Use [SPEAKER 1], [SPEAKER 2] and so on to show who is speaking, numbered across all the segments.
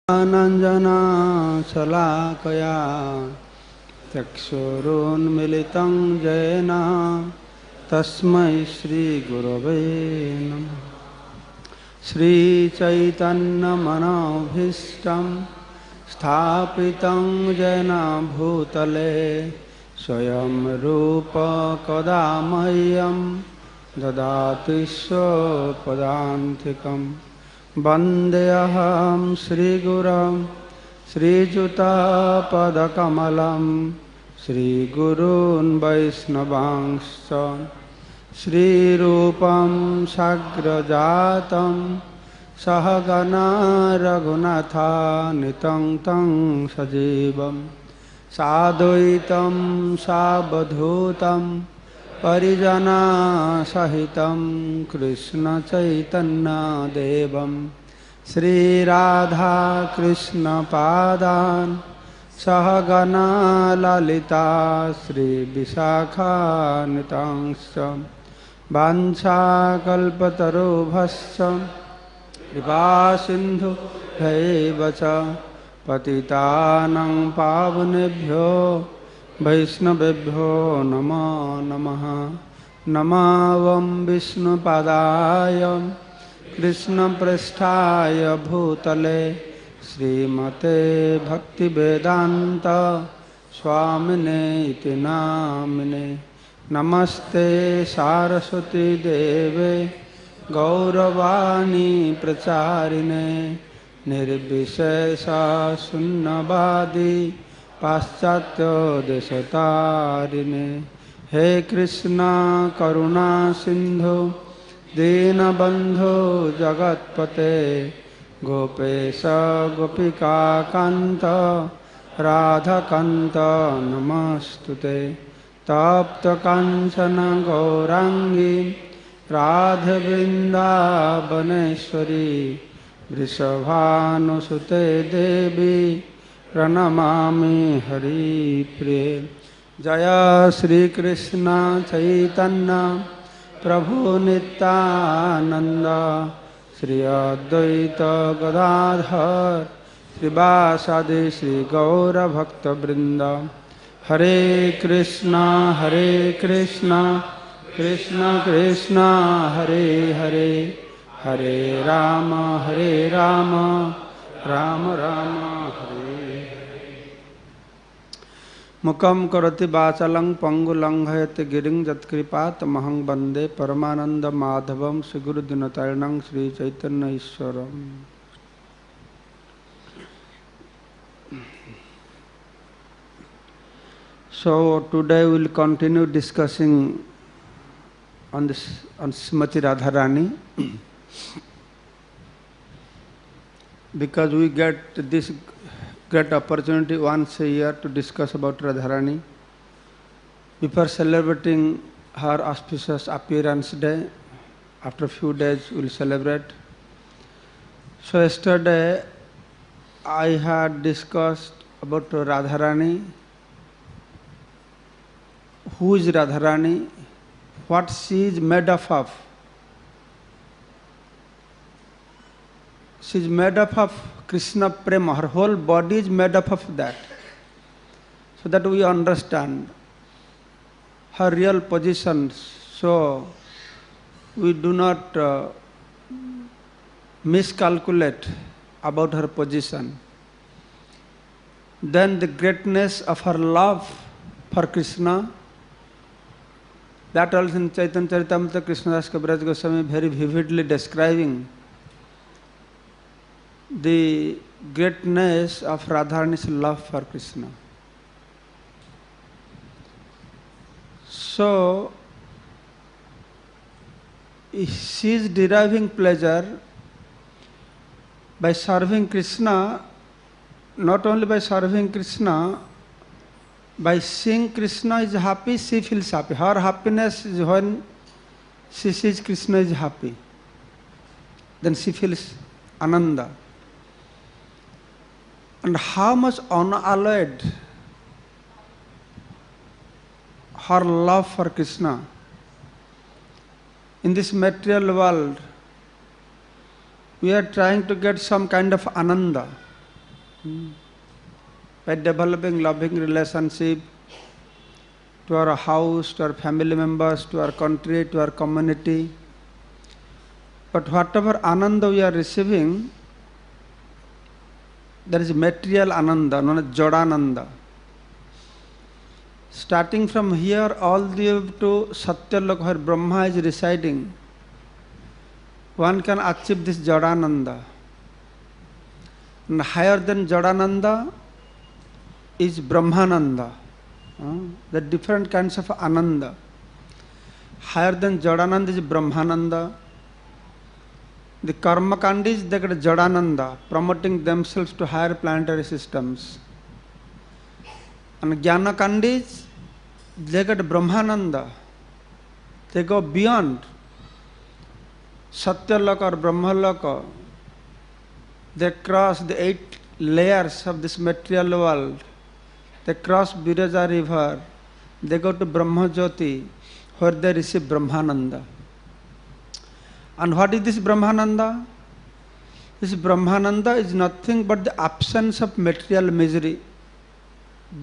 [SPEAKER 1] ज्ञानाञ्जना शलाकया चक्षुरुन्मिलितं येन तस्मै श्रीगुरवे नमः। श्रीचैतन्यमनोभीष्टं स्थापितं येन भूतले स्वयं रूप कदा मह्यं ददाति स्वपदान्तिकम्। वन्देऽहं श्रीगुरुं श्रीयुतापदकमलं श्रीगुरून् वैष्णवांश्च श्रीरूपं साग्रजातं सहगणा रघुनाथान्वितं तं सजीवं साद्वैतं सावधूतं परिजनसहितं कृष्णचैतन्यदेवं श्रीराधाकृष्णपादान् सहगणा ललिता श्रीविशाखान्वितांश्च वाञ्छाकल्पतरुभ्यश्च कृपासिन्धुभ्यैव च पतितानां पावनेभ्यो वैष्णवेभ्यो नमो नमः। नमो विष्णुपादाय कृष्णप्रेष्ठाय भूतले श्रीमते भक्तिवेदान्त स्वामिने इति नामिने। नमस्ते सारस्वती देवे गौरवाणी प्रचारिणे निर्विशेषा शून्यवादी पाश्चात्य देशतारिणे। हे कृष्णा करुणा सिंधु दीनबंधु जगत्पते गोपेश गोपिका कांत राधाकांत नमस्तुते। तप्त कांचन गौरांगी राधे वृंदावनेश्वरी वृषभानुसुते देवी प्रणमामि हरिप्रिये। जय श्री कृष्ण चैतन्य प्रभु नित्यानंद श्री अद्वैत गदाधर श्रीवासादि श्री गौर भक्तवृंद। हरे कृष्णा कृष्ण कृष्ण हरे हरे हरे राम राम राम हरे। मुखं करोति वाचालं पंगुलंघयति गिरिं यत्कृपातमहं वन्दे परमानंद माधवं श्रीगुरुदिनतारिणं Sri Chaitanya ईश्वरम्। So today we will continue discussing on Srimati Radharani because we get this great opportunity once a year to discuss about Radharani. Before celebrating her auspicious appearance day, after a few days we will celebrate. So yesterday I had discussed about Radharani. Who is Radharani? What she is made up of? She is made up of Krishna Prema. Her whole body is made up of that. So that we understand her real position. So we do not miscalculate about her position. Then the greatness of her love for Krishna, that also in Chaitanya Charitamrita Krishnadas Kaviraj Goswami very vividly describing the greatness of Radharani's love for Krishna. So she is deriving pleasure by serving Krishna, not only by serving Krishna, by seeing Krishna is happy, she feels happy. Her happiness is when she sees Krishna is happy. Then she feels ananda. And how much unalloyed her love for Krishna. In this material world, we are trying to get some kind of ananda. By developing loving relationship to our house, to our family members, to our country, to our community. But whatever ananda we are receiving, there is material ananda, known as Jadananda. Starting from here all the way to Satyaloka, where Brahma is residing, one can achieve this Jadananda. And higher than Jadananda is Brahmananda. The different kinds of ananda. Higher than Jadananda is Brahmananda. The karma kandis, they get Jadananda, promoting themselves to higher planetary systems. And Jnana kandis, they get Brahmananda. They go beyond Satyaloka or Brahmaloka. They cross the 8 layers of this material world. They cross Viraja river. They go to Brahma Jyoti, where they receive Brahmananda. And what is this Brahmananda? This Brahmananda is nothing but the absence of material misery.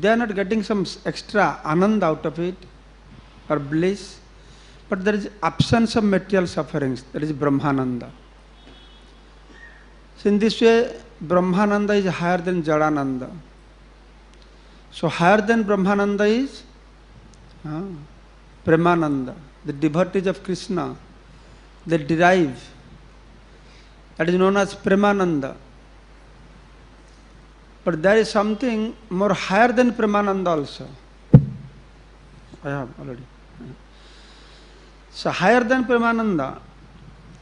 [SPEAKER 1] They are not getting some extra ananda out of it or bliss, but there is absence of material sufferings. That is Brahmananda. So in this way, Brahmananda is higher than Jadananda. So higher than Brahmananda is Premananda. The devotees of Krishna, they derive. That is known as Premananda. But there is something more higher than Premananda also. I have already. So higher than Premananda.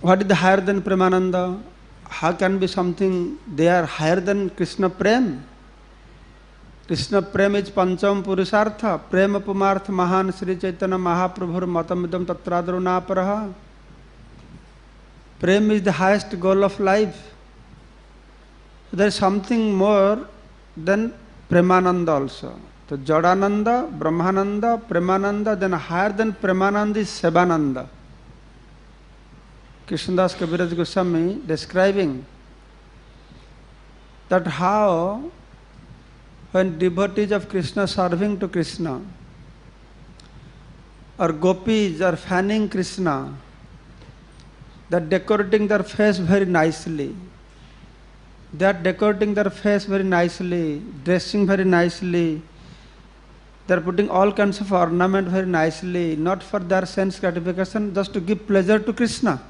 [SPEAKER 1] What is the higher than Premananda? How can be something they are higher than Krishna Prem? Krishna Prem is Pancham Purusartha. Prema Pumartha Mahan Sri Chaitanya Mahaprabhur Matamidam Tatradrunaparaha. Prem is the highest goal of life. So there is something more than Premananda also. So Jadananda, Brahmananda, Premananda, then higher than Premananda is Sebananda. Krishnadas Kaviraj Goswami describing that how when devotees of Krishna serving to Krishna or gopis are fanning Krishna, they are decorating their face very nicely. They are decorating their face very nicely, dressing very nicely. They are putting all kinds of ornament very nicely, not for their sense gratification, just to give pleasure to Krishna.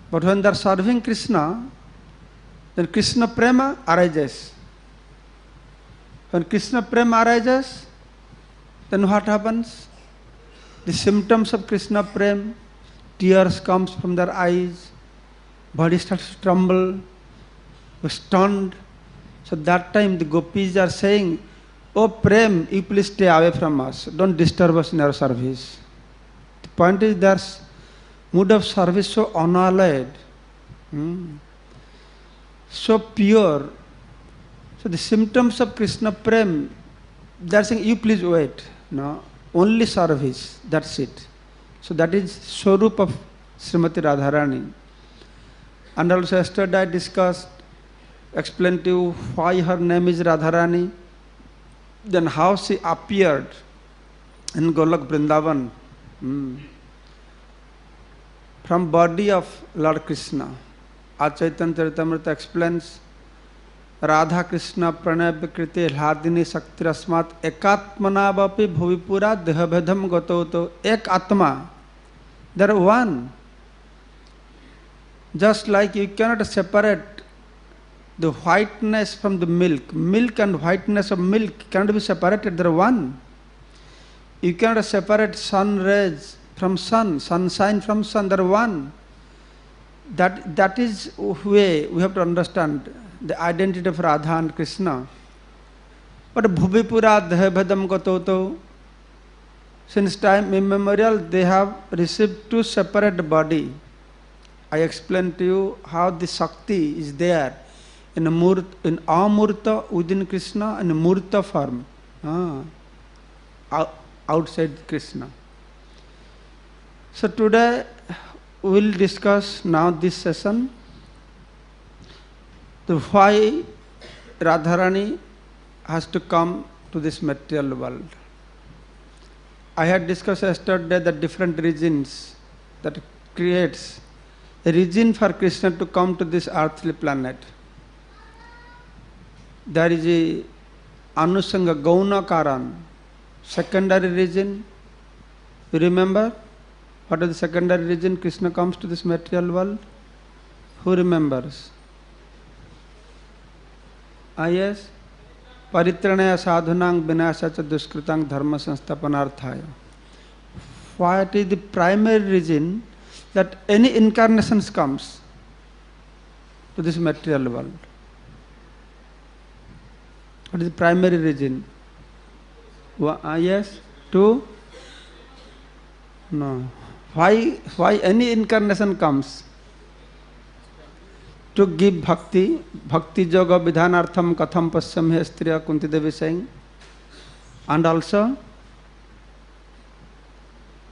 [SPEAKER 1] But when they are serving Krishna, then Krishna Prema arises. When Krishna Prema arises, then what happens? The symptoms of Krishna Prema, tears comes from their eyes, body starts to tremble, stunned. So that time the gopis are saying, "Oh Prem, you please stay away from us. Don't disturb us in our service." The point is their mood of service so unalloyed, so pure. So the symptoms of Krishna Prem, they are saying, "You please wait. No, only service. That's it." So that is Swarup of Srimati Radharani. And also yesterday I explained to you why her name is Radharani, then how she appeared in Golok Vrindavan from body of Lord Krishna. Chaitanya Charitamrita explains, Radha Krishna Pranay Vikriti Hladini Shaktirasmat Ekatmanavapi Bhuvipura Dehabhedham Gatoto. Ek Atma. They are one. Just like you cannot separate the whiteness from the milk. Milk and whiteness of milk cannot be separated. They are one. You cannot separate sun rays from sun, sunshine from sun. They are one. That is way we have to understand the identity of Radha and Krishna. But Bhuvipura Dehabhedam Gatoto, since time immemorial, they have received 2 separate bodies. I explained to you how the Shakti is there in Amurta within Krishna and Murta form outside Krishna. So today we will discuss now this session why Radharani has to come to this material world. I had discussed yesterday the different reasons that creates a reason for Krishna to come to this earthly planet. There is a Anusanga Gauna Karan, secondary reason. You remember? What is the secondary reason Krishna comes to this material world? Who remembers? Yes? Paritranaya sadhunang vinashacha duskritang dharma sansthapanarthaya. What is the primary reason that any incarnations comes to this material world? What is the primary reason? Yes? To? No. Why any incarnation comes? To give bhakti, bhakti yoga vidhanartham katham pasyam he striya Kunti Devi saying, and also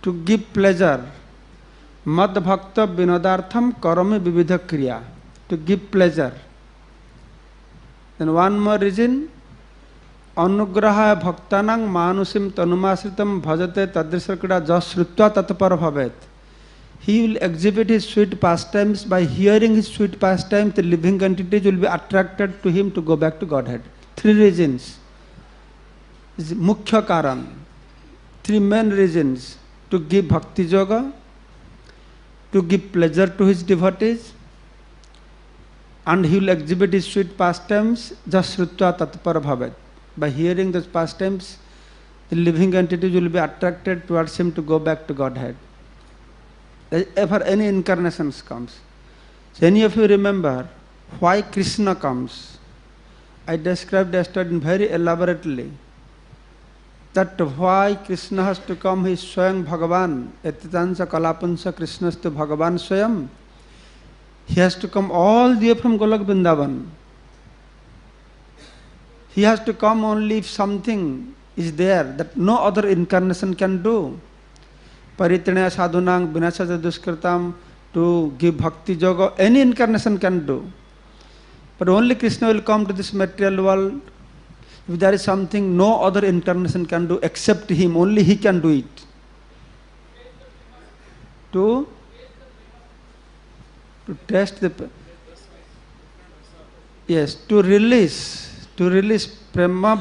[SPEAKER 1] to give pleasure, mad bhakta vinodartham karami vividha kriya, to give pleasure. Then one more reason, anugraha bhaktanang manusim tanumasritam bhajate tadrisakada jasrutva tatpara bhavet. He will exhibit his sweet pastimes. By hearing his sweet pastimes, the living entities will be attracted to him to go back to Godhead. Three reasons. This is Mukhya Karan. Three main reasons. To give bhakti yoga, to give pleasure to his devotees, and he will exhibit his sweet pastimes, jasrutva tatpara bhavet. By hearing those pastimes, the living entities will be attracted towards him to go back to Godhead. Ever any incarnations comes. So any of you remember why Krishna comes? I described yesterday very elaborately that why Krishna has to come. He is Swayam Bhagavan. Etitansa Kalapansa Krishnastu Bhagavan Swayam. He has to come all the way from Golok Vrindavan. He has to come only if something is there that no other incarnation can do. Paritranaya sadhunang vinashacha duskritam, to give bhakti yoga, any incarnation can do. But only Krishna will come to this material world. If there is something no other incarnation can do except him, only he can do it. To test the, yes, to release prema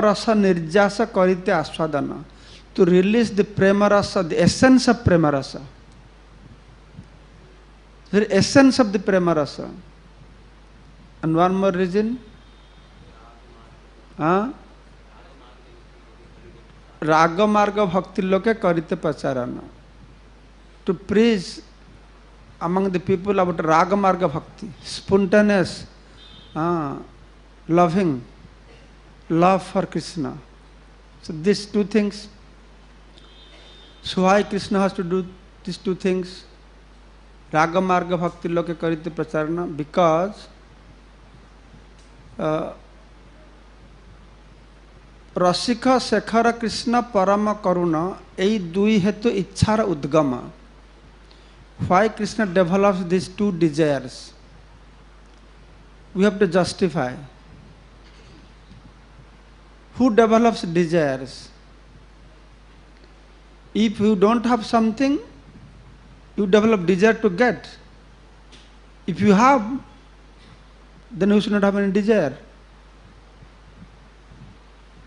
[SPEAKER 1] rasa nirjasa karite aswadana. To release the prema rasa, the essence of prema rasa. The essence of the prema rasa. And one more reason. Raga marga bhakti loke karite pacharana. To preach among the people about raga marga bhakti, spontaneous, loving, love for Krishna. So these two things. So why Krishna has to do these two things? Raga marga bhakti loke karite pracharana. Because Rasika Shekhara Krishna Parama Karuna, ei dui hetu ichhara udgama. Why Krishna develops these two desires? We have to justify. Who develops desires? If you don't have something, you develop desire to get. If you have, then you should not have any desire.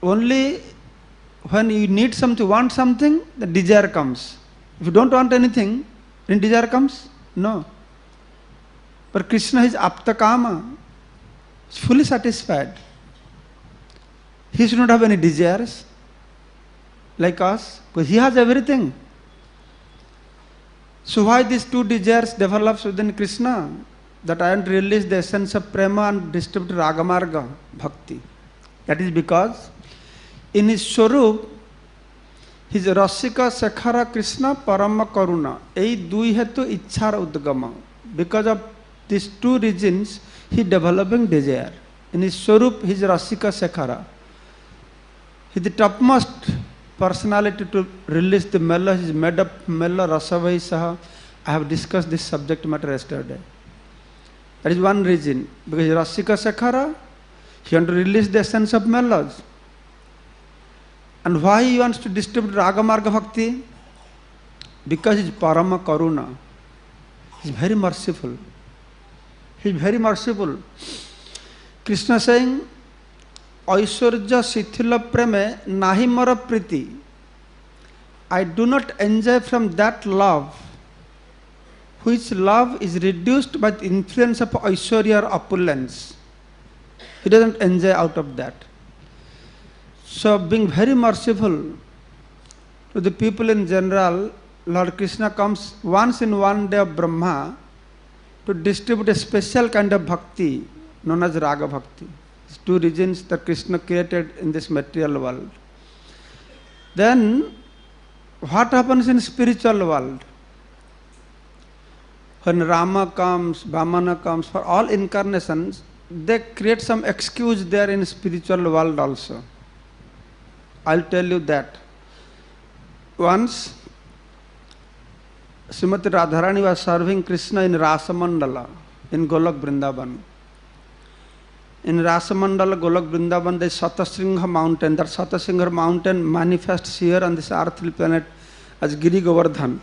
[SPEAKER 1] Only when you need something, want something, the desire comes. If you don't want anything, then desire comes? No. But Krishna is apta kama, is fully satisfied. He should not have any desires like us, but he has everything. So why these two desires develops within Krishna? That I want to release the essence of prema and distribute ragamarga bhakti. That is because in his Swarup, his Rasika Shekhara Krishna Parama Karuna, ei dui hetu ichhara udgama. Because of these two reasons, he developing desire. In his Swarup, his Rasika Shekhara. He is the topmost personality to release the mela. He is made up mela rasavai saha. I have discussed this subject matter yesterday. That is one reason. Because Rasika Shekhara, He wants to release the essence of mellows. And why he wants to distribute Raga Marga Bhakti? Because he is Parama Karuna. He is very merciful. He is very merciful. Krishna saying, Aishwarya Sithila Preme Nahi Mara Priti. I do not enjoy from that love, which love is reduced by the influence of Aishwarya or opulence. He doesn't enjoy out of that. So being very merciful to the people in general, Lord Krishna comes once in one day of Brahma to distribute a special kind of bhakti known as Raga Bhakti. It's two regions that Krishna created in this material world. Then what happens in spiritual world? When Rama comes, Vamana comes, for all incarnations, they create some excuse there in spiritual world also. I'll tell you that. Once, Srimati Radharani was serving Krishna in Rasamandala, in Golok Vrindavan. In Rasamandala, Golok Vrindavan, there is Satasingha mountain. That Satasingha mountain manifests here on this earthly planet as Giri Govardhan.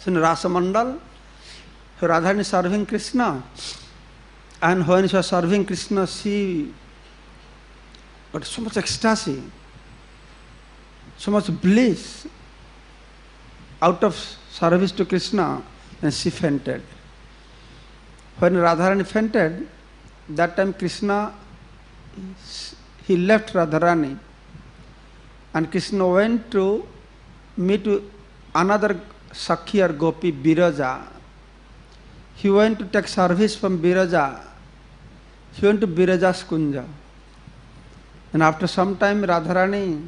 [SPEAKER 1] So in Rasamandal, Radharani is serving Krishna. And when she was serving Krishna, she got so much ecstasy, so much bliss out of service to Krishna, and she fainted. When Radharani fainted, that time Krishna, he left Radharani, and Krishna went to meet another Sakhi or Gopi, Biraja. He went to take service from Biraja. He went to Biraja's Kunja. And after some time, Radharani,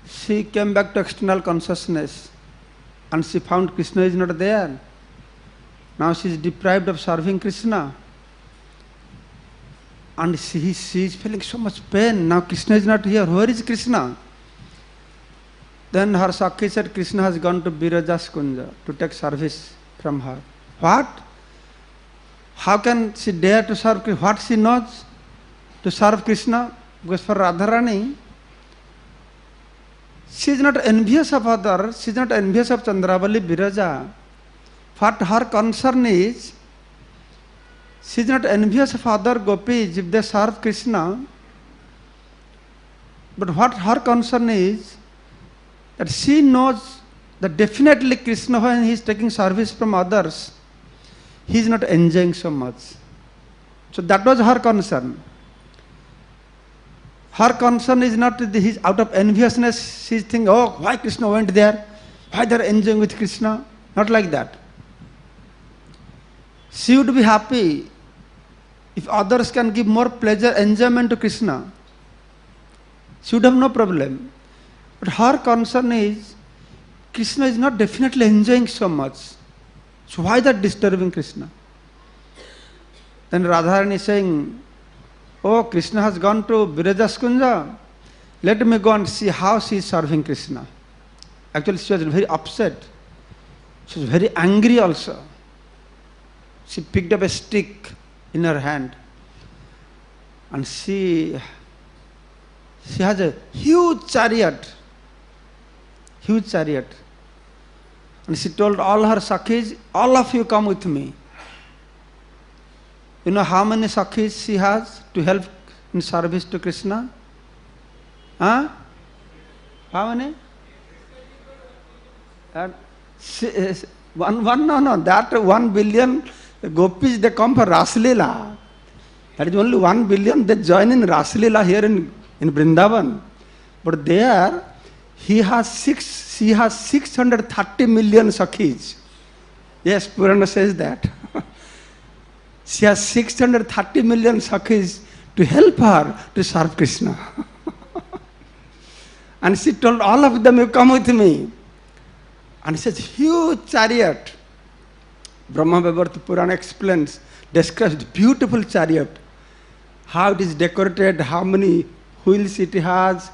[SPEAKER 1] she came back to external consciousness and she found Krishna is not there. Now she is deprived of serving Krishna. And she is feeling so much pain. Now Krishna is not here. Where is Krishna? Then her Sakhi said, Krishna has gone to Biraja's Kunja to take service from her. What? How can she dare to serve Krishna? What she knows to serve Krishna? Because for Radharani, she is not envious of others, she is not envious of Chandravali Biraja. What her concern is, she is not envious of other gopis if they serve Krishna. But what her concern is, that she knows that definitely Krishna, when he is taking service from others, he is not enjoying so much. So that was her concern. Her concern is not his out of enviousness. She is thinking, oh, why Krishna went there? Why they are enjoying with Krishna? Not like that. She would be happy if others can give more pleasure, enjoyment to Krishna. She would have no problem. But her concern is, Krishna is not definitely enjoying so much. So why that disturbing Krishna? Then Radharani is saying, oh, Krishna has gone to Biraja's Kunja. Let me go and see how she is serving Krishna. Actually, she was very upset. She was very angry also. She picked up a stick in her hand. And she has a huge chariot. Huge chariot. And she told all her Sakhis, all of you come with me. You know how many Sakhis she has to help in service to Krishna? Huh? How many? That 1 billion gopis, they come for Raslila. That is only 1 billion, they join in Raslila here in Vrindavan. But there, she has 630 million Sakhis. Yes, Purana says that. She has 630 million Sakhis to help her to serve Krishna. And she told all of them, you come with me. And she says, huge chariot. Brahma Vaivarta Purana explains, describes beautiful chariot. How it is decorated, how many wheels it has.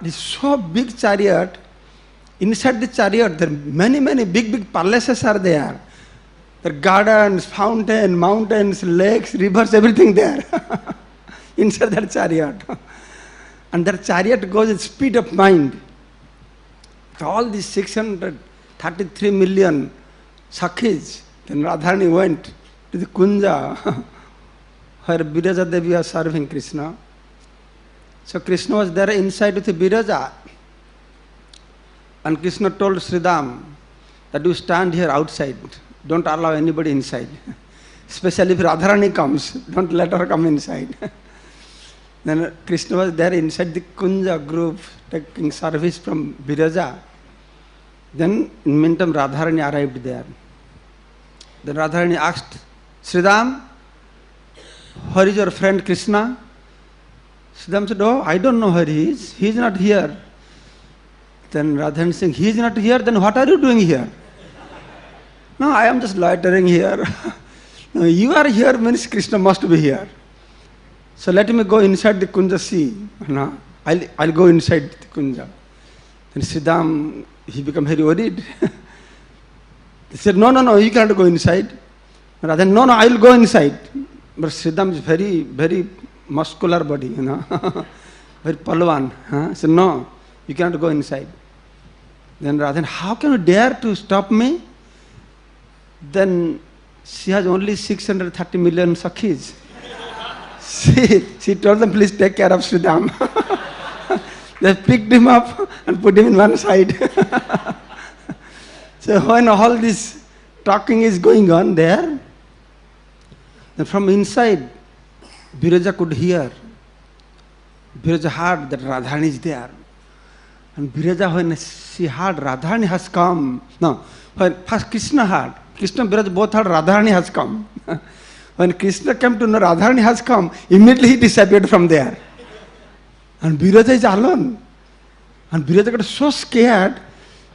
[SPEAKER 1] This so big chariot. Inside the chariot, there are many big palaces are there. There are gardens, fountain, mountains, lakes, rivers, everything there inside that chariot. And that chariot goes at speed of mind. All these 633 million Sakhis, then Radharani went to the Kunja where Viraja Devi was serving Krishna. So Krishna was there inside with Viraja. And Krishna told Sridham that you stand here outside. Don't allow anybody inside. Especially if Radharani comes, don't let her come inside. Then Krishna was there inside the Kunja group taking service from Viraja. Then in the meantime Radharani arrived there. Then Radharani asked, Sridham, where is your friend Krishna? Sridham said, oh, I don't know where he is. He is not here. Then Radharani saying, he is not here, then what are you doing here? No, I am just loitering here. No, you are here means Krishna must be here. So let me go inside the Kunja see. No, I'll go inside the Kunja. Then Sridham, he became very worried. He said, no, you can't go inside. Radharani, no, I'll go inside. But Sridham is very, very muscular body, very palwan. He said, no, you can't go inside. Then Radharani, how can you dare to stop me? Then she has only 630 million Sakhis. She told them, please take care of Sridham. They picked him up and put him in one side. So when all this talking is going on there, then from inside, Viraja could hear. Viraja heard that Radharani is there. And Viraja, when she heard Radharani has come, no, when first Krishna heard, Krishna and Viraja both heard Radharani has come. When Krishna came to know Radharani has come, immediately he disappeared from there. And Viraja is alone. And Viraja got so scared,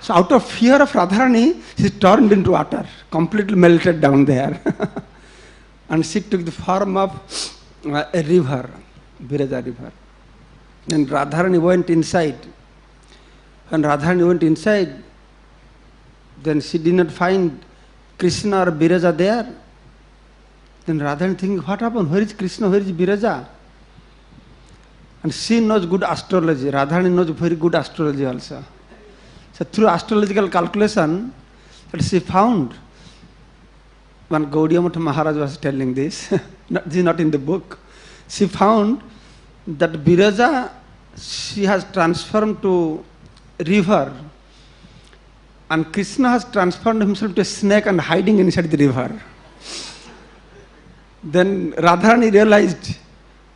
[SPEAKER 1] so out of fear of Radharani, she turned into water, completely melted down there. And she took the form of a river, Viraja river. Then Radharani went inside. When Radharani went inside, then she did not find Krishna or Viraja there. Then Radharani thinking, what happened? Where is Krishna? Where is Viraja? And she knows good astrology. Radharani knows very good astrology also. So through astrological calculation, that she found, when Gaudiya Math Maharaj was telling this, this is not in the book, she found that Viraja, she has transformed to river, and Krishna has transformed himself to a snake and hiding inside the river. Then Radharani realized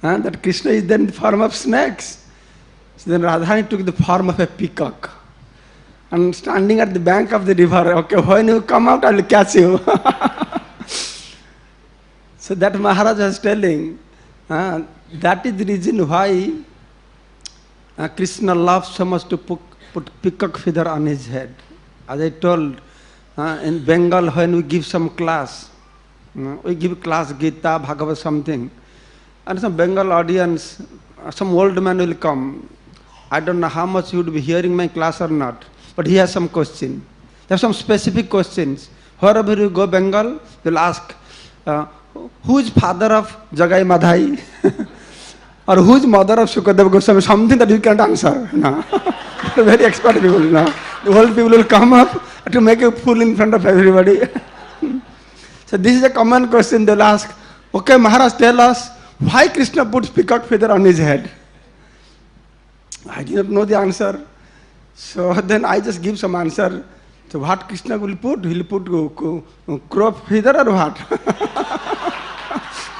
[SPEAKER 1] that Krishna is then the form of snakes. So then Radharani took the form of a peacock and standing at the bank of the river, okay, when you come out, I will catch you. So that Maharaj was telling, that is the reason why Krishna loves so much to put peacock feather on his head. As I told, in Bengal when we give some class, we give class Gita, Bhagavad something, and some Bengal audience, some old man will come. I don't know how much he would be hearing my class or not, but he has some question. There are some specific questions. Wherever you go Bengal, they'll ask, who is father of Jagai Madhai? Or who is mother of Sukadeva Goswami? Something that you can't answer. No. Very expert people. No. The old people will come up to make a fool in front of everybody. So this is a common question they'll ask. Okay, Maharaj, tell us why Krishna puts peacock feather on his head. I did not know the answer. So then I just give some answer. So what Krishna will put? He'll put crow feather or what?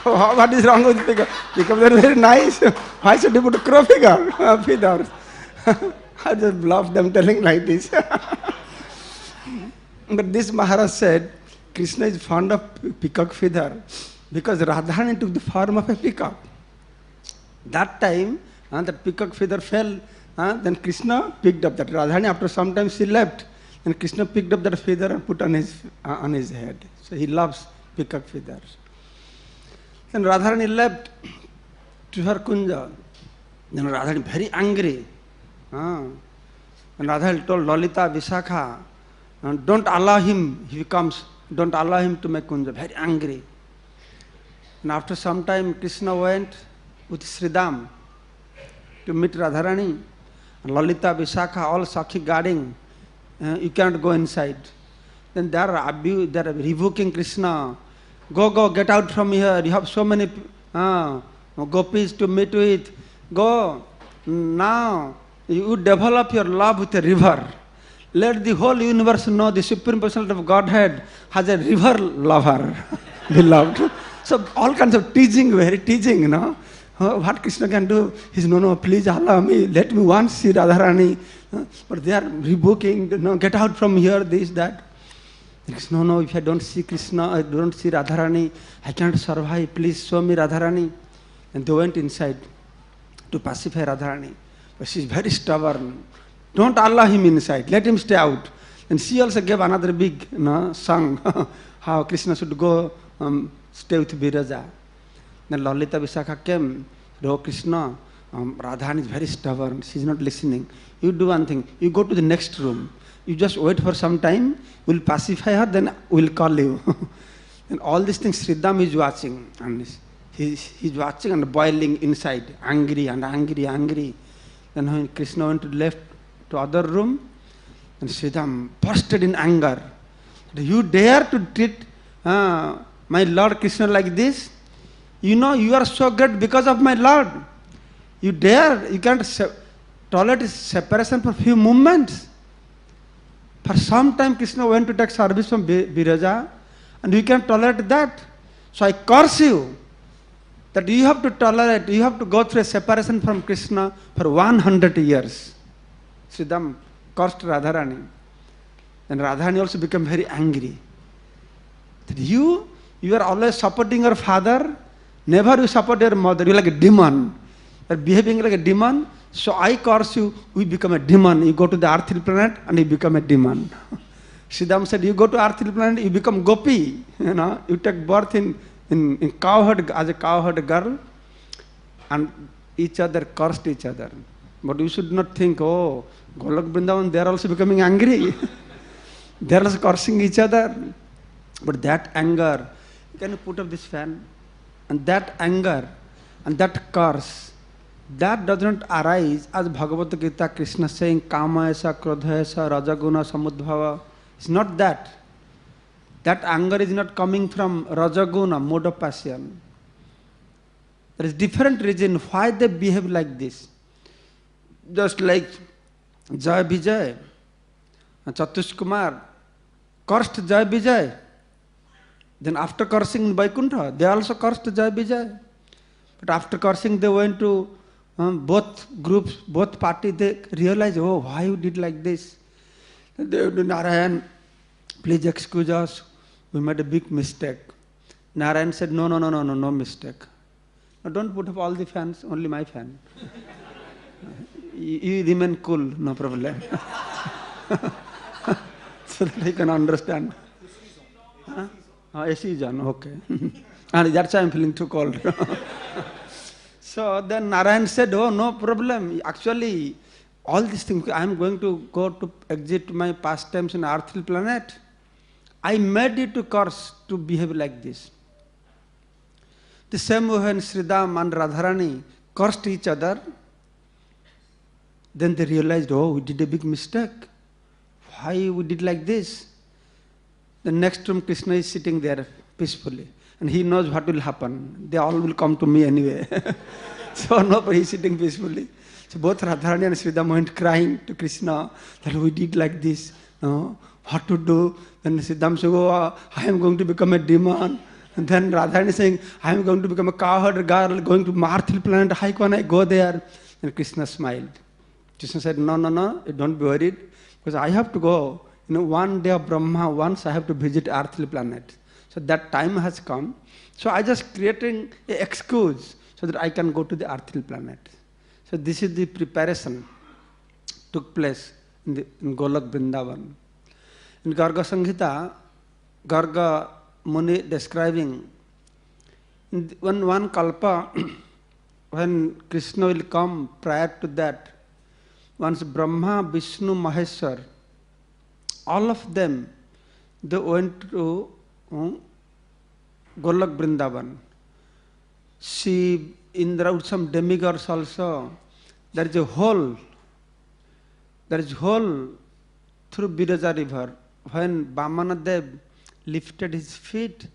[SPEAKER 1] What is wrong with peacock? Because they're very nice. Why should you put a crow feather? I just love them telling like this. But this Maharaj said, Krishna is fond of peacock feather because Radharani took the form of a peacock. That time, the peacock feather fell, then Krishna picked up that. Radharani, after some time, she left. And Krishna picked up that feather and put on his head. So he loves peacock feathers. Then Radharani left to her Kunja. Then Radharani very angry. And Radharani told Lalita, Vishakha, don't allow him, he comes Don't allow him to make kunja. Very angry. And after some time, Krishna went with Sridham to meet Radharani. And Lalita, Vishakha, all Sakhi guarding. You cannot go inside. Then they are revoking Krishna. Go, get out from here. You have so many gopis to meet with. Go. Now, you develop your love with a river. Let the whole universe know the Supreme Personality of Godhead has a river lover, beloved. So all kinds of teaching, very teaching, you know. What Krishna can do is, no, please allow me, let me once see Radharani. But they are rebuking, get out from here, this, that. Because, no, if I don't see Krishna, I don't see Radharani, I can't survive, please show me Radharani. And they went inside to pacify Radharani. But she is very stubborn. Don't allow him inside, let him stay out. And she also gave another big song, how Krishna should go stay with Viraja. Then Lalita Vishakha came, oh Krishna, Radharani is very stubborn, she is not listening. You do one thing, you go to the next room, you just wait for some time, we'll pacify her, then we'll call you. And all these things Sridham is watching, and he's watching and boiling inside, angry. Then when Krishna went to left to other room, and Sridham bursted in anger. You dare to treat my Lord Krishna like this? You know you are so great because of my Lord. You dare, you can't tolerate separation for few moments. For some time Krishna went to take service from Viraja, and you can't tolerate that. So I curse you, that you have to tolerate, you have to go through a separation from Krishna for 100 years. Sridham cursed Radharani. Then Radharani also became very angry. That you are always supporting your father, never you support your mother, you are like a demon. You are behaving like a demon, so I curse you, we become a demon. You go to the earthly planet and you become a demon. Sridham said, you go to earthly planet, you become gopi. You take birth in cowherd, as a cowherd girl, and each other cursed each other. But you should not think, oh, Golok Vrindavan, they are also becoming angry. They are also cursing each other. But that anger, can you put up this fan? And that anger and that curse, that does not arise as Bhagavad Gita, Krishna saying, Kama esa, Krodha esa, Rajaguna samudbhava. It's not that. That anger is not coming from Rajaguna, mode of passion. There is different reason why they behave like this. Just like Jai Vijay, Chatush Kumar cursed Jai Vijay. Then after cursing Vaikuntha, they also cursed Jai Vijay. But after cursing, they went to both groups, both parties, they realized, oh, why you did like this? They would, Narayan, please excuse us, we made a big mistake. Narayan said, no mistake. Now don't put up all the fans, only my fan. You remain cool, no problem. So that I can understand. AC is on, okay. And that's why I'm feeling too cold. So then Narayan said, oh, no problem. Actually, all these things, I'm going to go to exit my pastimes in earthly planet. I made it to curse to behave like this. The same way when Sridham and Radharani cursed each other, then they realized, oh, we did a big mistake. Why we did like this? The next room, Krishna is sitting there peacefully. And he knows what will happen. They all will come to me anyway. So nobody is sitting peacefully. So both Radharani and Sridham went crying to Krishna that we did like this. No, what to do? Then Sridham said, oh, I am going to become a demon. And then Radharani saying, I am going to become a cowherd girl, going to Marthil planet. How can I go there? And Krishna smiled. Krishna said, no, don't be worried. Because I have to go. One day of Brahma, once I have to visit earthly planet. So that time has come. So I just creating an excuse so that I can go to the earthly planet. So this is the preparation took place in Golok Vrindavan. In Garga Samhita, Garga Muni describing when one kalpa, when Krishna will come, prior to that, once Brahma, Vishnu, Maheshwar, all of them, they went to Golok Vrindavan. Shiv, Indra, some demigods also. There is a hole. There is a hole through Viraja river. When Vamanadev lifted his feet,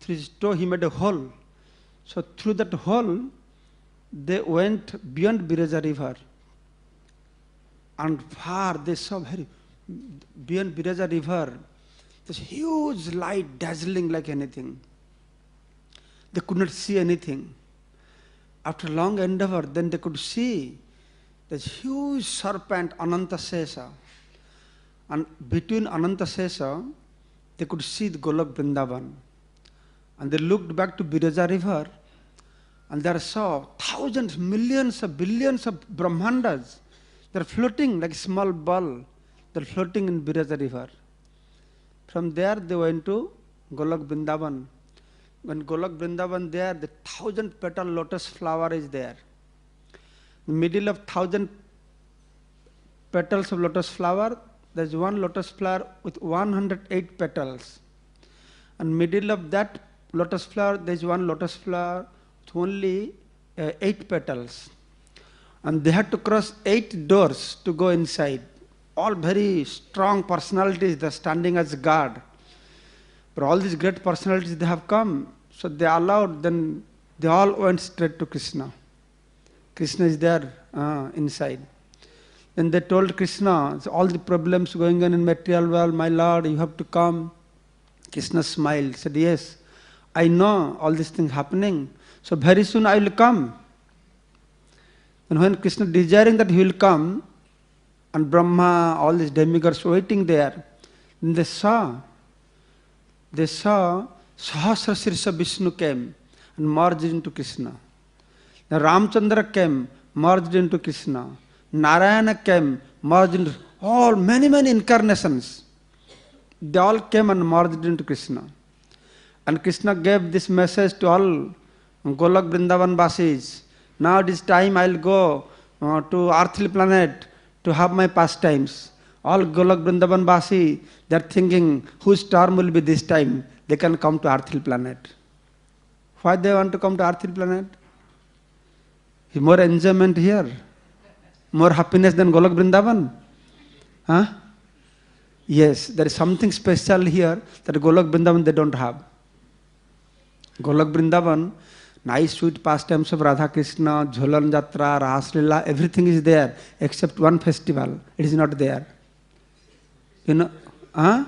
[SPEAKER 1] through his toe he made a hole. So through that hole, they went beyond Viraja river. And far they saw very beyond Viraja river, this huge light dazzling like anything. They could not see anything. After long endeavor, then they could see this huge serpent Anantasesa. And between Anantasesa, they could see the Golok Vrindavan. And they looked back to Viraja river, and there saw thousands, millions of billions of Brahmandas. They are floating like a small ball. They are floating in Viraja river. From there they went to Golok Vrindavan. When Golok Vrindavan there, the 1,000-petal lotus flower is there. In the middle of 1,000 petals of lotus flower, there is one lotus flower with 108 petals. And middle of that lotus flower, there is one lotus flower with only 8 petals. And they had to cross 8 doors to go inside. All very strong personalities, they are standing as guard. But all these great personalities, they have come. So they allowed, then they all went straight to Krishna. Krishna is there inside. Then they told Krishna, all the problems going on in material world, my Lord, you have to come. Krishna smiled, said, yes, I know all these things happening. So very soon I will come. And when Krishna desiring that he will come, and Brahma, all these demigods waiting there, then they saw Sahasra Sirsha Vishnu came and merged into Krishna. Then Ramchandra came, merged into Krishna. Narayana came, merged into all, many incarnations. They all came and merged into Krishna. And Krishna gave this message to all Golok Vrindavan Vasis. Now it is time I will go to earthly planet to have my pastimes. All Golok Vrindavan Vasi, they are thinking whose turn will be this time. They can come to earthly planet. Why they want to come to earthly planet? More enjoyment here. More happiness than Golok Vrindavan. Huh? Yes, there is something special here that Golok Vrindavan they don't have. Golok Vrindavan, nice sweet pastimes of Radha Krishna, Jholan Jatra, Ras Leela, everything is there except one festival. It is not there. You know, a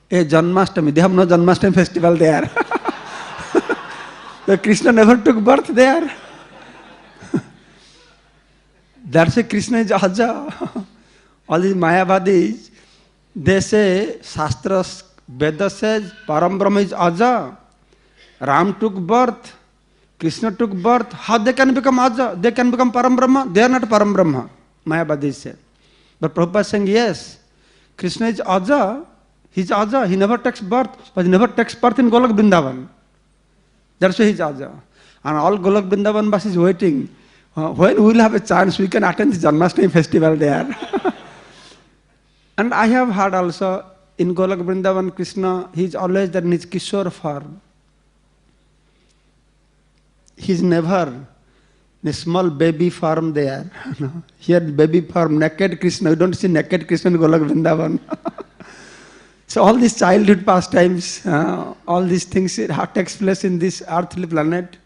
[SPEAKER 1] Janmashtami. They have no Janmashtami festival there. The Krishna never took birth there. That's why Krishna is Aja. All these Mayavadis, they say, Shastra, Veda says, Param Brahma is Aja. Ram took birth. Krishna took birth. How they can become Aja? They can become Param Brahma? They are not Param Brahma. Mayavadis say. But Prabhupada is saying, yes, Krishna is Aja. He is Aja. He never takes birth. But he never takes birth in Golok Vrindavan. That's why he is Aja. And all Golok Vrindavan Vas is waiting. When we will have a chance, we can attend the Janmashtami festival there. And I have heard also, in Golok Vrindavan, Krishna, he is always there in his Kishore form. He is never in a small baby form there. Here, baby form, naked Krishna. You don't see naked Krishna in Golok Vrindavan. So all these childhood pastimes, all these things takes place in this earthly planet.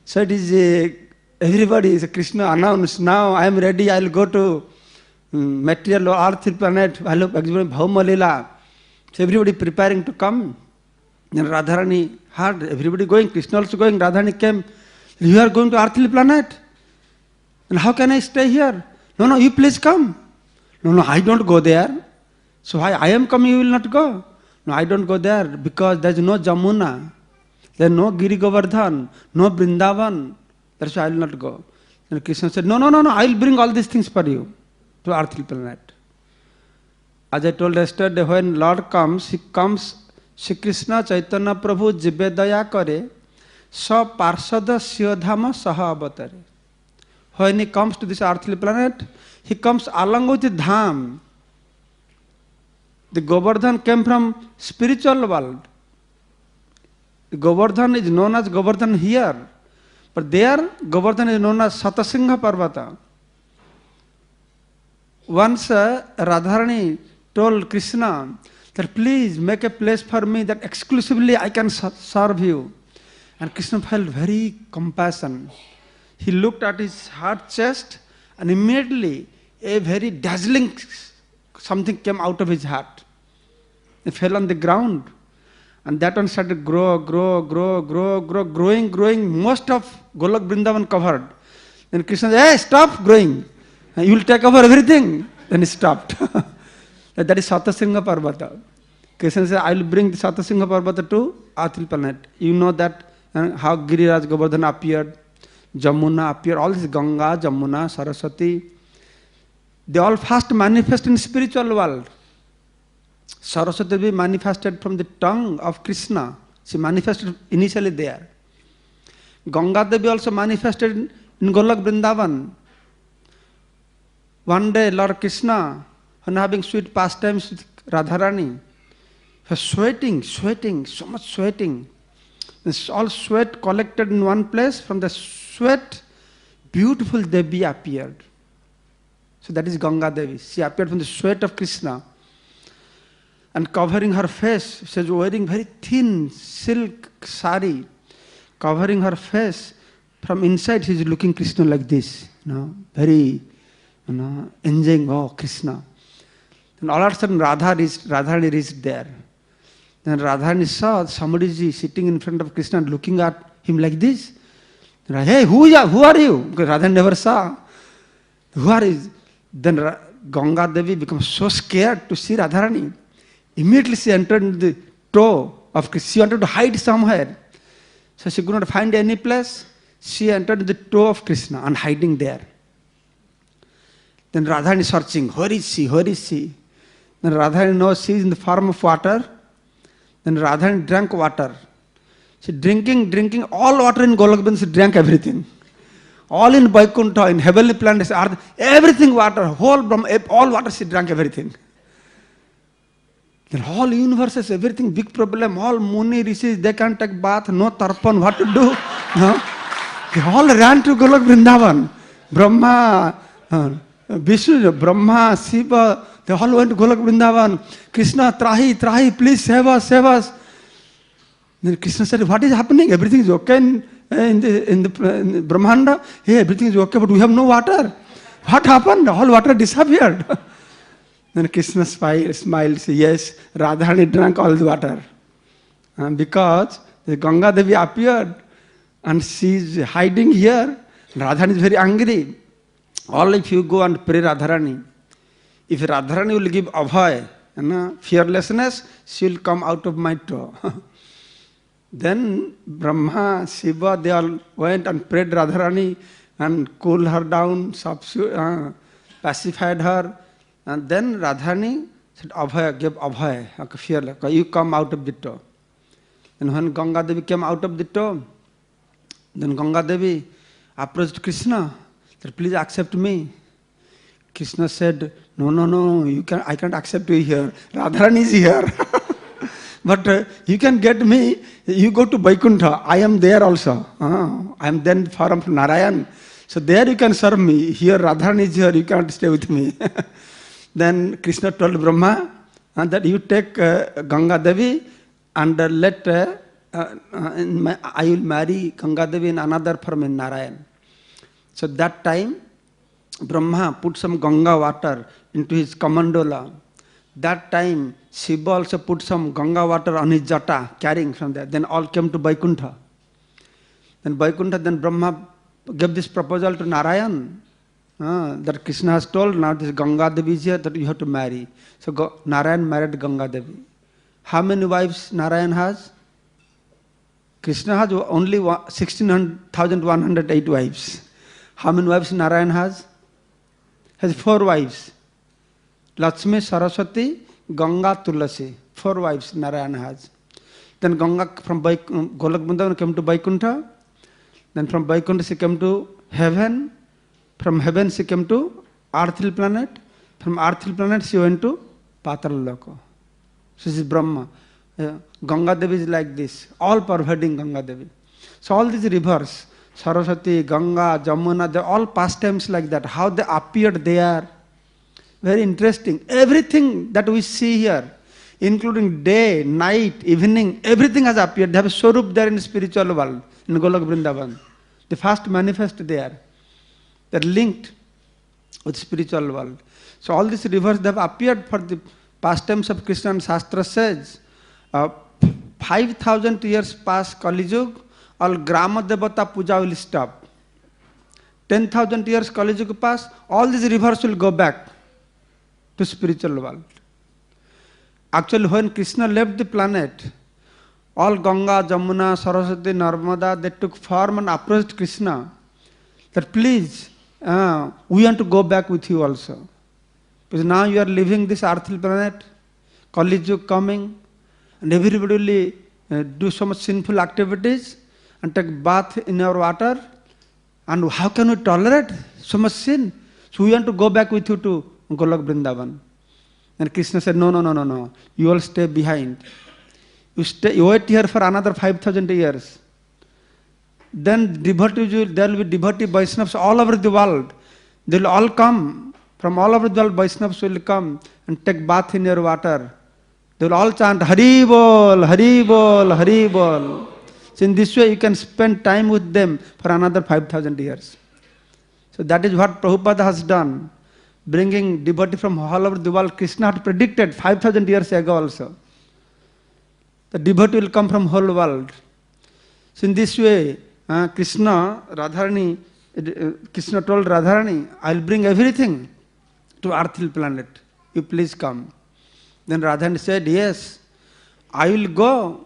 [SPEAKER 1] So it is everybody is Krishna announced, now I am ready, I will go to material or earthly planet, I will Bhauma Leela. So everybody preparing to come. And Radharani heard, everybody going, Krishna also going, Radharani came. You are going to earthly planet? And how can I stay here? No, you please come. No, I don't go there. So I am coming, you will not go. No, I don't go there because there is no Jamuna. There is no Giri Govardhan, no Vrindavan. That's why I will not go. And Krishna said, no, I will bring all these things for you to earthly planet. As I told yesterday, when Lord comes, he comes, Shri Krishna Chaitanya Prabhu Jibe Daya Kare, Sa Parsada Siyodhama Saha Avatare. When he comes to this earthly planet, he comes along with the Dham. The Govardhan came from spiritual world. Govardhan is known as Govardhan here, but there Govardhan is known as Satasingha Parvata. Once Radharani told Krishna that please make a place for me that exclusively I can serve you. And Krishna felt very compassion. He looked at his heart chest and immediately a very dazzling something came out of his heart. It fell on the ground. And that one started growing. Most of Golok Vrindavan covered. Then Krishna said, hey, stop growing. You will take over everything. Then he stopped. That is Satasingha Parvata. Krishna said, I will bring the Satasingha Parvata to Athil planet. You know that how Giriraj Govardhan appeared, Jamuna appeared, all this Ganga, Jamuna, Saraswati. They all first manifest in spiritual world. Saraswati Devi manifested from the tongue of Krishna. She manifested initially there. Ganga Devi also manifested in Golok Vrindavan. One day Lord Krishna, when having sweet pastimes with Radharani, was sweating, so much sweating. This all sweat collected in one place. From the sweat, beautiful Devi appeared. So that is Ganga Devi. She appeared from the sweat of Krishna. And covering her face, she was wearing very thin silk sari, covering her face. From inside, she is looking Krishna like this, very, enjoying, oh, Krishna. And all of a sudden, Radharani reached there. Then Radharani saw somebody sitting in front of Krishna and looking at him like this. Hey, who are you? Because Radharani never saw. Who are you? Then Ganga Devi becomes so scared to see Radharani. Immediately she entered into the toe of Krishna. She wanted to hide somewhere. So she could not find any place. She entered the toe of Krishna and hiding there. Then Radharani searching, where is she? Where is she? Then Radharani knows she is in the form of water. Then Radharani drank water. She drinking all water in Golok Vrindavan, she drank everything. All in Vaikuntha, in heavenly planets, everything water, all water she drank everything. Then all universes, everything, big problem, all Muni, Rishis, they can't take bath, no tarpan, what to do? No? They all ran to Golok Vrindavan. Brahma, Vishnu, Brahma, Shiva, they all went to Golok Vrindavan. Krishna, Trahi, please save us. Then Krishna said, what is happening? Everything is okay in the Brahmanda? Hey, everything is okay, but we have no water. What happened? All water disappeared. Then Krishna smiled, said, yes, Radharani drank all the water. Because the Ganga Devi appeared and she is hiding here. Radharani is very angry. All if you go and pray Radharani, if Radharani will give abhay, fearlessness, she will come out of my toe. Then Brahma, Shiva, they all went and prayed Radharani and cooled her down, pacified her. And then Radharani said, Abhay, give Abhay, fearless, you come out of the toe. And when Ganga Devi came out of the toe, then Ganga Devi approached Krishna, said, please accept me. Krishna said, no, I can't accept you here. Radharani is here. But you can get me, you go to Vaikuntha, I am there also. I am then from Narayan. So there you can serve me. Here Radharani is here, you can't stay with me. Then Krishna told Brahma that you take Ganga Devi and I will marry Ganga Devi in another form in Narayan. So that time Brahma put some Ganga water into his kamandola. That time Shiva also put some Ganga water on his jata, carrying from there. Then all came to Vaikuntha. Then Brahma gave this proposal to Narayan. That Krishna has told, now this Ganga Devi is here, that you have to marry. So Narayan married Ganga Devi. How many wives Narayan has? Krishna has only 16,108 wives. How many wives Narayan has? Has 4 wives. Lakshmi, Saraswati, Ganga, Tulasi. 4 wives Narayan has. Then Ganga from Golok Vrindavan came to Vaikuntha. Then from Vaikuntha she came to heaven. From heaven she came to Earthly planet. From Earthly planet she went to Patala Loka. So this is Brahma. Ganga Devi is like this, all pervading Ganga Devi. So all these rivers, Saraswati, Ganga, Jamuna, they all pastimes like that. How they appeared there. Very interesting. Everything that we see here, including day, night, evening, everything has appeared. They have a Swarup there in the spiritual world, in Golok Vrindavan. They first manifest there. They are linked with spiritual world. So all these rivers, they have appeared for the pastimes of Krishna, and Shastra says, 5,000 years past Kali Yuga, all Grama Devata Puja will stop. 10,000 years Kali Yuga pass, all these rivers will go back to spiritual world. Actually, when Krishna left the planet, all Ganga, Jamuna, Saraswati, Narmada, they took form and approached Krishna that please, we want to go back with you also. Because now you are leaving this earthly planet, Kali Yuga coming, and everybody will do so much sinful activities and take bath in our water. And how can we tolerate so much sin? So we want to go back with you to Golok Vrindavan. And Krishna said, no. You all stay behind. You wait here for another 5,000 years. Then devotees, there will be devotee Vaishnavas all over the world. They will all come. From all over the world, Vaishnavas will come and take bath in your water. They will all chant, Hari Bol, Hari Bol, Hari Bol. So in this way, you can spend time with them for another 5,000 years. So that is what Prabhupada has done. Bringing devotee from all over the world. Krishna had predicted 5,000 years ago also. The devotee will come from whole world. So in this way, Krishna told Radharani, I will bring everything to earthly planet. You please come. Then Radharani said, yes, I will go.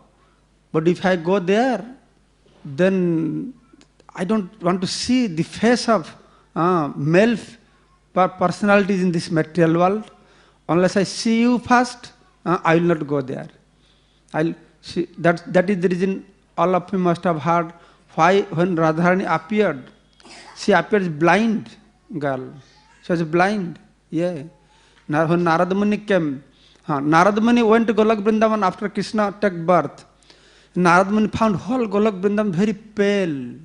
[SPEAKER 1] But if I go there, then I don't want to see the face of male personalities in this material world. Unless I see you first, I will not go there. I'll see, that is the reason all of you must have heard why when Radharani appeared, she appeared blind girl. She was blind. Yeah. Now when Narada Muni came, Narada Muni went to Golok Vrindavan after Krishna took birth. Narada Muni found whole Golok Vrindavan very pale,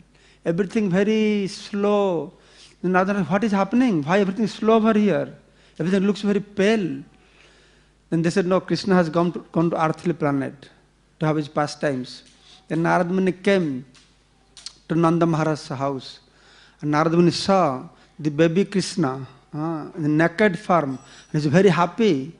[SPEAKER 1] everything very slow. Narada Muni, what is happening? Why everything is slow over here? Everything looks very pale. Then they said, no, Krishna has gone to earthly planet to have his pastimes. Then Narada Muni came to Nanda Maharaj's house. And Narada Muni saw the baby Krishna, the naked form. He is very happy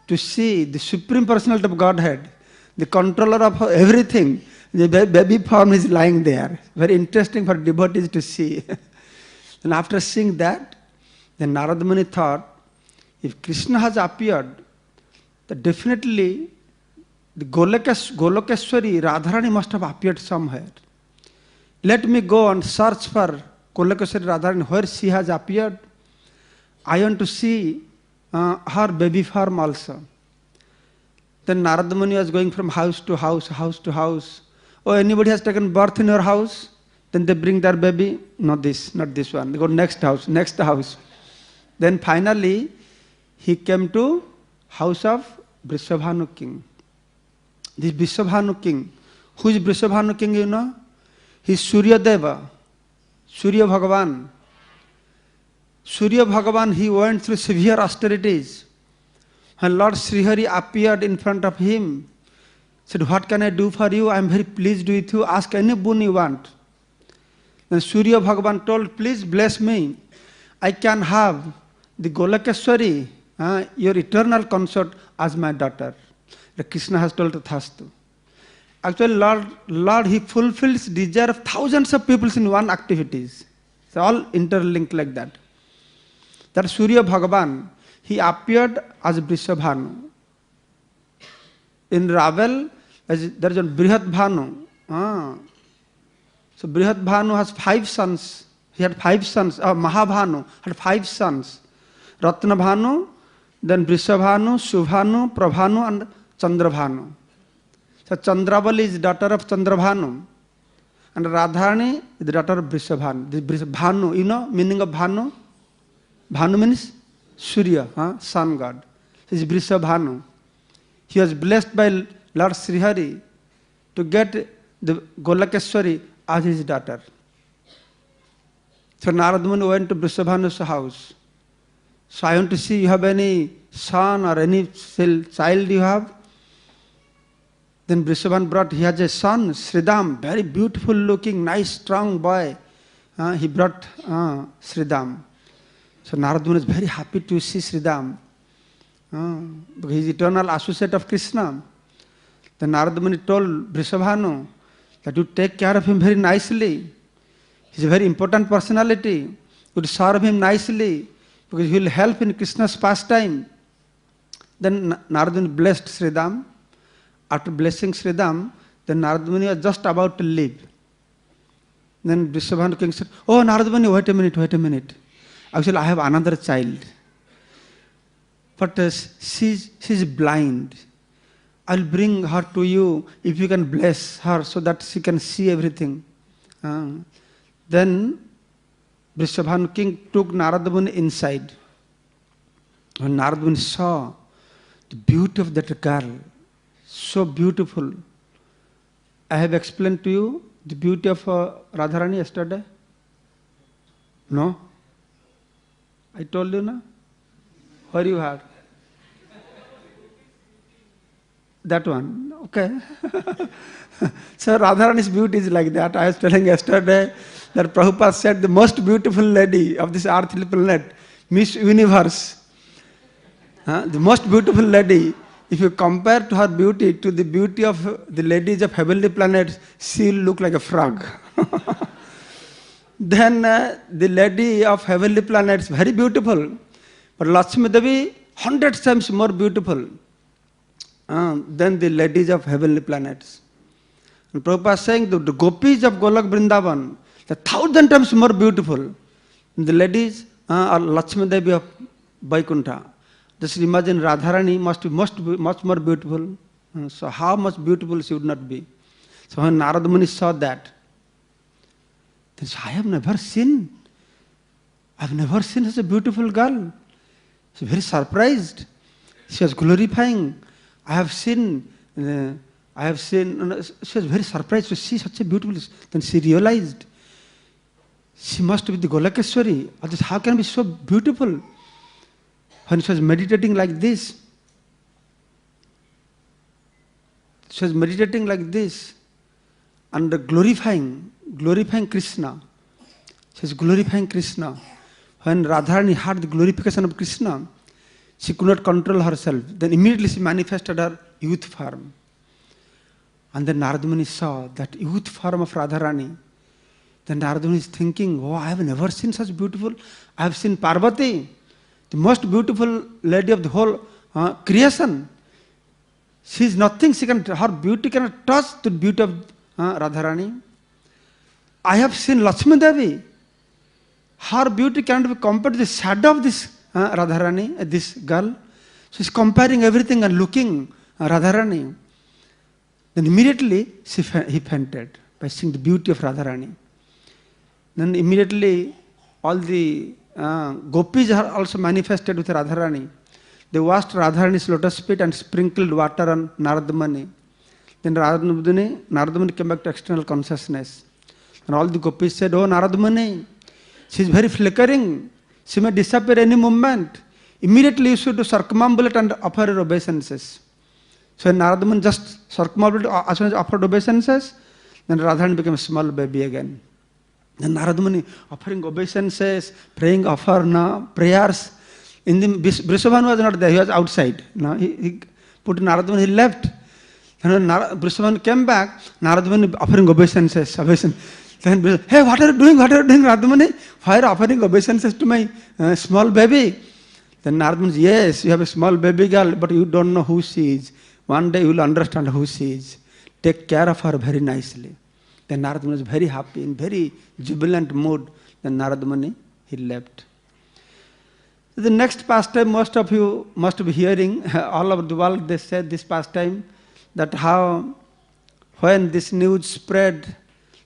[SPEAKER 1] to see the Supreme Personality of Godhead, the controller of everything. The baby form is lying there. Very interesting for devotees to see. And after seeing that, then Narada Muni thought, if Krishna has appeared, then definitely the Golokeshwari Radharani must have appeared somewhere. Let me go and search for Golokeshwari Radharani, where she has appeared. I want to see her baby form also. Then Narada Muni was going from house to house, house to house. Oh, anybody has taken birth in your house? Then they bring their baby. Not this one. They go next house. Then finally, he came to house of Vrishabhanu king. This Vrishabhanu king, who is Vrishabhanu king, you know? He is Surya Deva, Surya Bhagavan. Surya Bhagavan, he went through severe austerities. When Lord Srihari appeared in front of him, said, what can I do for you? I am very pleased with you. Ask any boon you want. Then Surya Bhagavan told, please bless me. I can have the Golokeshwari, your eternal consort, as my daughter. The Krishna has told Tathastu. Actually, Lord, he fulfills desire of thousands of people in one activities. It's all interlinked like that. That Surya Bhagavan, he appeared as Vrishabhanu. In Ravel, there is a Brihat Bhanu. So Brihat Bhanu has 5 sons. He had 5 sons. Mahabhanu had 5 sons. Ratna Bhanu, then Vrishabhanu, Shubhanu, Prabhanu and Chandrabhanu. So Chandravali is daughter of Chandrabhanu. And Radharani is the daughter of Vrishabhanu. This Bhanu, you know meaning of Bhanu? Bhanu means Surya, sun god. This is Vrishabhanu. He was blessed by Lord Srihari to get the Golakeshwari as his daughter. So Narad Muni went to Vrishabhanu's house. So I want to see, you have any son or any child you have? Then Vrishabhan brought, he has a son, Sridham, very beautiful looking, nice, strong boy. He brought Sridham. So Narad Muni is very happy to see Sridham. Because he is eternal associate of Krishna. Then Narad Muni told Vrishabhanu that you take care of him very nicely. He is a very important personality. You would serve him nicely because he will help in Krishna's pastime. Then Narad Muni blessed Sridham. After blessing Sridham, then Narad Muni was just about to leave. Then Vrishabhanu king said, "Oh, Narad Muni, wait a minute. Actually, I have another child. But she's blind. I'll bring her to you if you can bless her so that she can see everything." Then Vrishabhanu king took Narad Muni inside. When Narad Muni saw the beauty of that girl, so beautiful. I have explained to you the beauty of Radharani yesterday. No? I told you, no? Where you heard? That one, okay. So Radharani's beauty is like that. I was telling yesterday that Prabhupada said the most beautiful lady of this earthly planet, Miss Universe, the most beautiful lady, if you compare to her beauty to the beauty of the ladies of heavenly planets, she will look like a frog. Then the lady of heavenly planets, very beautiful, but Lakshmi Devi, 100 times more beautiful than the ladies of heavenly planets. And Prabhupada is saying the gopis of Golak Vrindavan, the 1,000 times more beautiful. The ladies are Lakshmi Devi of Vaikuntha. Just imagine Radharani must be much more beautiful. So how much beautiful she would not be. So when Narad Muni saw that, then I have never seen such a beautiful girl. She was very surprised. She was glorifying. She was very surprised to see such a beautiful. Then she realized she must be the Golakeshwari. Otherwise, how can she be so beautiful? When she was meditating like this, and glorifying Krishna. She was glorifying Krishna. When Radharani heard the glorification of Krishna, she could not control herself. Then immediately she manifested her youth form. And then Narad Muni saw that youth form of Radharani. Then Narad Muni is thinking, oh, I have never seen such beautiful. I have seen Parvati, the most beautiful lady of the whole creation. She is nothing. Her beauty cannot touch the beauty of Radharani. I have seen Lakshmi Devi. Her beauty cannot be compared to the shadow of this Radharani, this girl. She is comparing everything and looking Radharani. Then immediately he fainted by seeing the beauty of Radharani. Then immediately all the gopis are also manifested with Radharani. They washed Radharani's lotus feet and sprinkled water on Narad Muni. Then Narad Muni came back to external consciousness. And all the gopis said, oh Narad Muni, she is very flickering. She may disappear any moment. Immediately you should circumambulate and offer her obeisances. So Narad Muni just circumambulated, as soon as offered obeisances, then Radharani became a small baby again. Then Narad Muni offering obeisances, praying prayers. In the Vrishabhanu was not there, he was outside. No, he put Narad Muni, he left. Then when Vrishabhanu came back, Narad Muni offering obeisances. Then, hey, what are you doing, Narad Muni? Why are you offering obeisances to my small baby? Then Narad Muni said, yes, you have a small baby girl, but you don't know who she is. One day you will understand who she is. Take care of her very nicely. Then Narad Muni was very happy, in very jubilant mood. Then Narad Muni, he left. The next pastime, most of you must be hearing, all over the world they said this pastime, that how when this news spread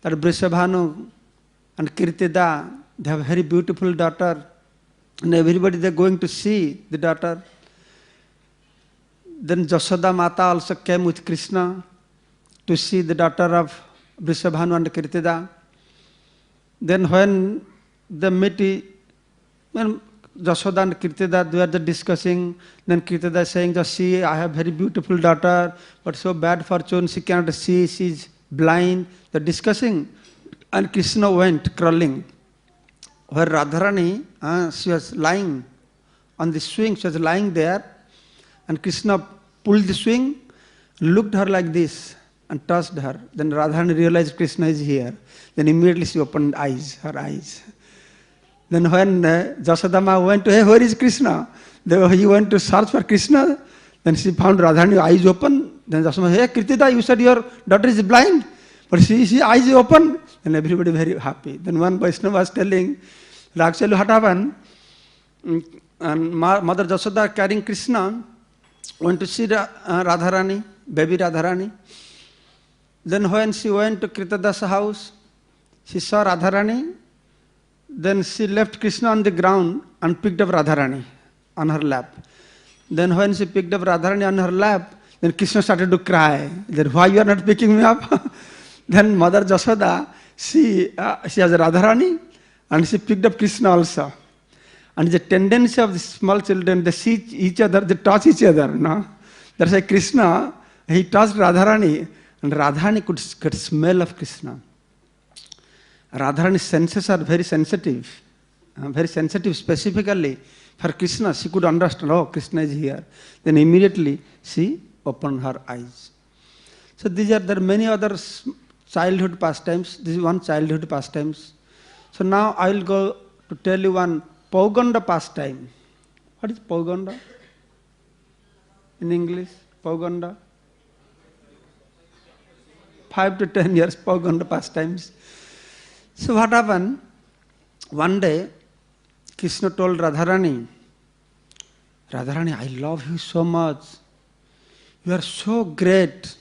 [SPEAKER 1] that Vrishabhanu and Kirtida, they have a very beautiful daughter, and everybody they're going to see the daughter. Then Jashoda Mata also came with Krishna to see the daughter of Vrishabhanu and Kirtida. Then when they met, when Jashoda and Kirtida, they were just discussing, then Kirtida saying, just see, I have very beautiful daughter, but so bad fortune, she cannot see, she is blind. They're discussing. And Krishna went crawling. Where Radharani, she was lying on the swing, she was lying there, and Krishna pulled the swing, looked her like this, and touched her. Then Radharani realized Krishna is here. Then immediately she opened her eyes. Then when Jasodama went to, hey, where is Krishna? He went to search for Krishna. Then she found Radharani eyes open. Then Jasodama, hey, Kirtida, you said your daughter is blind, but she eyes open. And everybody very happy. Then one Vaishnava was telling, actually what happened, and Mother Jashoda carrying Krishna went to see Radharani, baby Radharani. Then when she went to Kirtada's house, she saw Radharani. Then she left Krishna on the ground and picked up Radharani on her lap. Then when she picked up Radharani on her lap, then Krishna started to cry. Then why you are not picking me up? Then Mother Jashoda, she has Radharani and she picked up Krishna also. And the tendency of the small children, they see each other, they touch each other. No? That's why Krishna, he touched Radharani, and Radharani could get smell of Krishna. Radharani's senses are very sensitive specifically for Krishna. She could understand, oh, Krishna is here. Then immediately she opened her eyes. So there are many other childhood pastimes. This is one childhood pastimes. So now I will go to tell you one Paugonda pastime. What is Paugonda in English? Paugonda? 5 to 10 years Paugonda pastimes. So what happened? One day, Krishna told Radharani, Radharani, I love you so much. You are so great.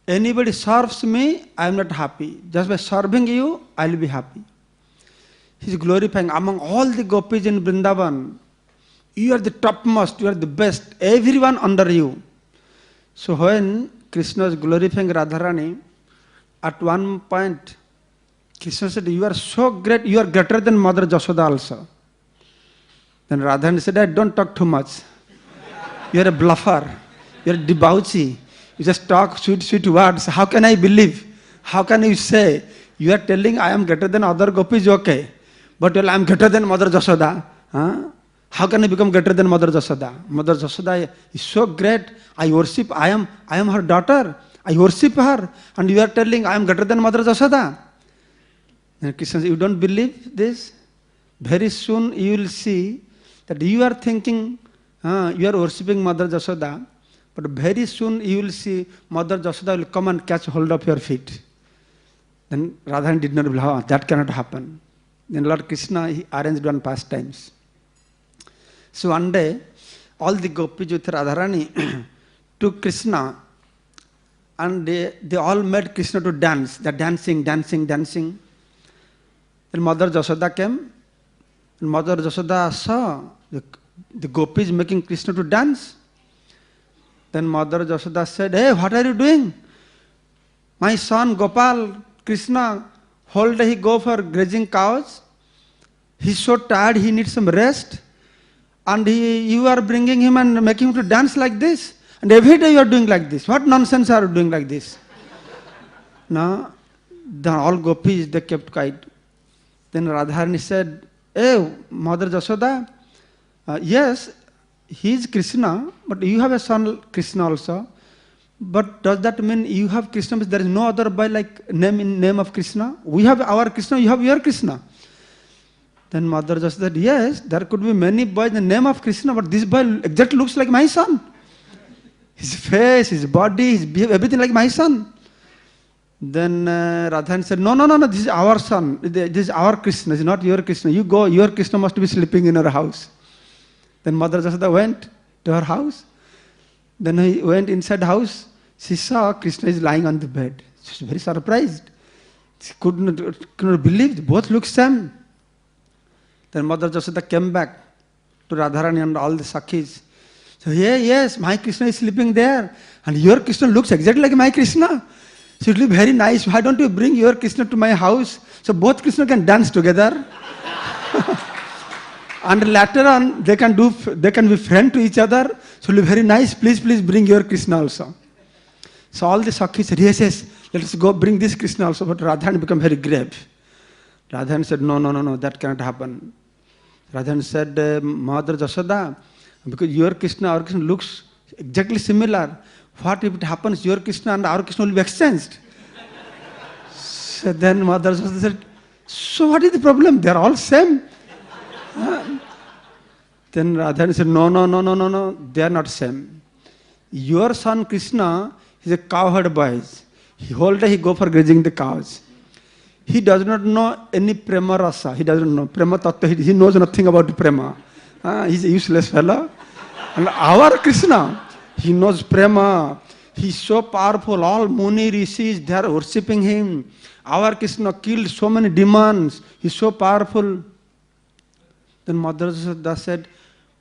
[SPEAKER 1] Anybody serves me, I am not happy. Just by serving you, I will be happy. He is glorifying among all the gopis in Vrindavan. You are the topmost, you are the best. Everyone under you. So when Krishna is glorifying Radharani, at one point, Krishna said, you are so great, you are greater than Mother Jashoda also. Then Radharani said, don't talk too much. You are a bluffer. You are a debauchee. You just talk sweet words. How can I believe? How can you say? You are telling I am greater than other gopis, okay. But I am greater than Mother Jashoda. Huh? How can I become greater than Mother Jashoda? Mother Jashoda is so great. I worship, I am her daughter. I worship her. And you are telling I am greater than Mother Jashoda. And Krishna says, you don't believe this? Very soon you will see that you are thinking, you are worshipping Mother Jashoda, but very soon you will see Mother Jashoda will come and catch hold of your feet. Then Radharani did not believe, that cannot happen. Then Lord Krishna, he arranged one pastimes. So one day, all the gopis with Radharani took Krishna and they all made Krishna to dance. They're dancing. Then Mother Jashoda came, and Mother Jashoda saw the gopis making Krishna to dance. Then Mother Jashoda said, hey, what are you doing? My son Gopal, Krishna, whole day he go for grazing cows. He's so tired, he needs some rest. And you are bringing him and making him to dance like this. And every day you are doing like this. What nonsense are you doing like this? Now, then all gopis, they kept quiet. Then Radharani said, hey, Mother Jashoda, yes, he is Krishna, but you have a son Krishna also. But does that mean you have Krishna? There is no other boy like name of Krishna? We have our Krishna, you have your Krishna. Then Mother Jashoda said, yes, there could be many boys in the name of Krishna, but this boy exactly looks like my son. His face, his body, his behavior, everything like my son. Then Radharani said, no, this is our son. This is our Krishna, this is not your Krishna. You go, your Krishna must be sleeping in her house. Then Mother Jashoda went to her house. Then he went inside the house. She saw Krishna is lying on the bed. She was very surprised. She could not believe, both look same. Then Mother Jashoda came back to Radharani and all the Sakhis. So, yeah, yes, my Krishna is sleeping there. And your Krishna looks exactly like my Krishna. So it will be very nice. Why don't you bring your Krishna to my house? So both Krishna can dance together. And later on, they can be friends to each other. So it will be very nice. Please bring your Krishna also. So all the Sakhis said, yes, let us go bring this Krishna also. But Radharani became very grave. Radharani said, no, that cannot happen. Radharani said, Mother Jasoda, because your Krishna, our Krishna looks exactly similar. What if it happens, your Krishna and our Krishna will be exchanged? So then Mother Jasoda said, so what is the problem? They are all same. Then Radharani said, no, they are not same. Your son Krishna is a cowherd boy. Whole day he go for grazing the cows. He does not know any prema rasa. He doesn't know prema tattva. He knows nothing about prema. He's a useless fellow. And our Krishna, he knows prema. He's so powerful. All Muni rishis, they are worshipping him. Our Krishna killed so many demons. He's so powerful. Then Mother Jasoda said,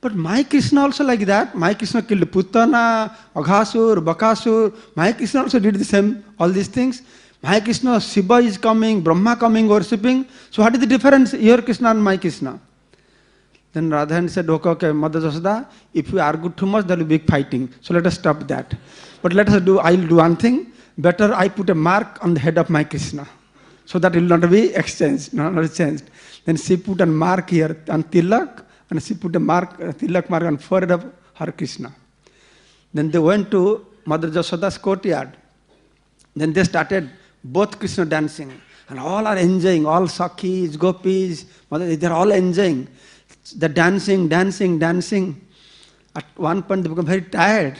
[SPEAKER 1] but my Krishna also like that. My Krishna killed Putana, Aghasur, Bakasur. My Krishna also did the same, all these things. My Krishna, Shiva is coming, Brahma coming, worshipping. So what is the difference, your Krishna and my Krishna? Then Radharani said, okay, Mother Jasoda, if we argue too much, there will be big fighting. So let us stop that. But I'll do one thing. Better I put a mark on the head of my Krishna. So that it will not be exchanged, not changed. Then she put a mark here on Tilak, and she put a Tilak mark on forehead of her Krishna. Then they went to Mother Jasoda's courtyard. Then they started both Krishna dancing. And all are enjoying, all Sakhis, Gopis, they're all enjoying. They're dancing. At one point they become very tired.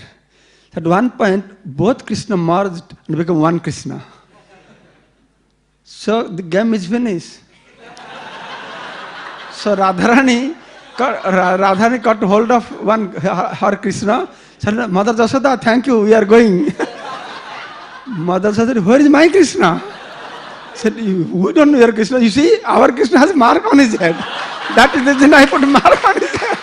[SPEAKER 1] At one point, both Krishna merged and become one Krishna. So the game is finished. So Radharani got hold of her Krishna. Said, Mother Jasoda, thank you, we are going. Mother said, where is my Krishna? Said, we don't know your Krishna. You see, our Krishna has mark on his head. That is the reason I put mark on his head.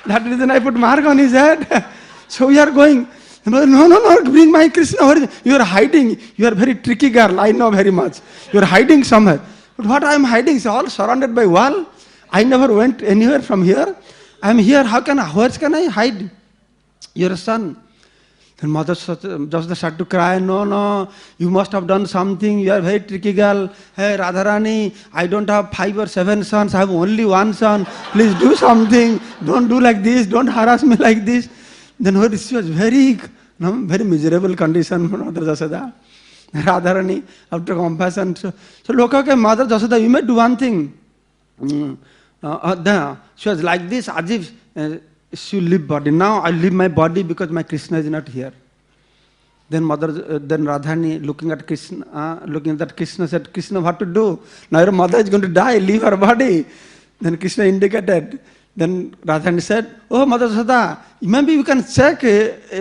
[SPEAKER 1] That is the reason I put mark on his head. So we are going. No, bring my Krishna. You are hiding. You are very tricky girl. I know very much. You are hiding somewhere. But what I am hiding is all surrounded by wall. I never went anywhere from here. I am here. Where can I hide? Your son. Then Mother just started to cry. No, you must have done something. You are a very tricky girl. Hey, Radharani, I don't have 5 or 7 sons. I have only one son. Please do something. Don't do like this. Don't harass me like this. Then she was very miserable condition, Mother Jasoda. Radharani, after compassion. So look, okay, Mother Jasoda, you may do one thing. She was like this, as if she will leave body. Now I leave my body because my Krishna is not here. Then Radharani looking at that Krishna said, Krishna, what to do? Now your mother is going to die, leave her body. Then Krishna indicated. Then Radharani said, oh, Mother Jasoda, maybe you can check,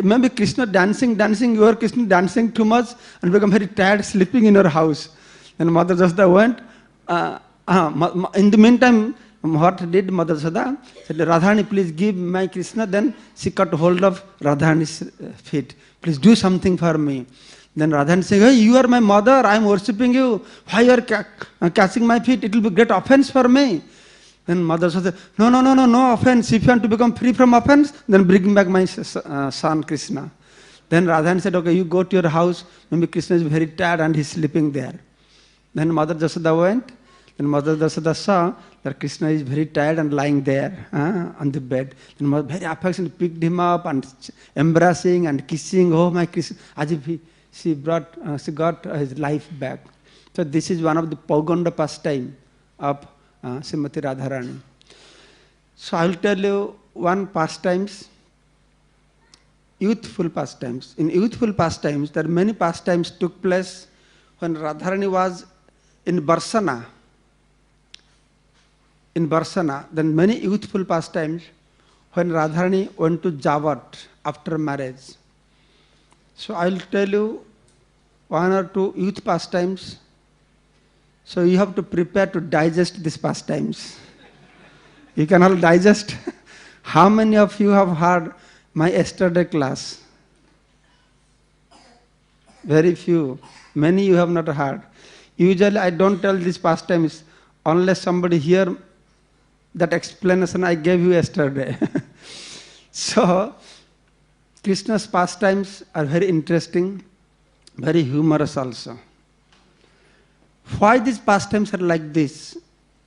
[SPEAKER 1] maybe Krishna dancing, your Krishna dancing too much and become very tired, sleeping in your house. Then Mother Jasoda went. In the meantime, what did Mother Jasoda? Said, Radharani, please give my Krishna. Then she cut hold of Radharani's feet. Please do something for me. Then Radharani said, hey, you are my mother, I am worshipping you. Why you are catching my feet? It will be great offense for me. Then Mother said, no offense. If you want to become free from offense, then bring back my son Krishna. Then Radharani said, okay, you go to your house. Maybe Krishna is very tired and he is sleeping there. Then Mother Jasoda went. Then Mother Jasoda saw that Krishna is very tired and lying there on the bed. Then Mother very affectionately picked him up and embracing and kissing. Oh, my Krishna. As if she got his life back. So this is one of the Pauganda pastime of Srimati Radharani. So I will tell you one pastimes, youthful pastimes. In youthful pastimes, there are many pastimes took place when Radharani was in Barsana. Then many youthful pastimes when Radharani went to Javat after marriage. So I will tell you 1 or 2 youth pastimes. So you have to prepare to digest these pastimes. You can all digest How many of you have heard my yesterday class? Very few. Many you have not heard. Usually I don't tell these pastimes unless somebody hear that explanation I gave you yesterday. So, Krishna's pastimes are very interesting, very humorous also. Why these pastimes are like this,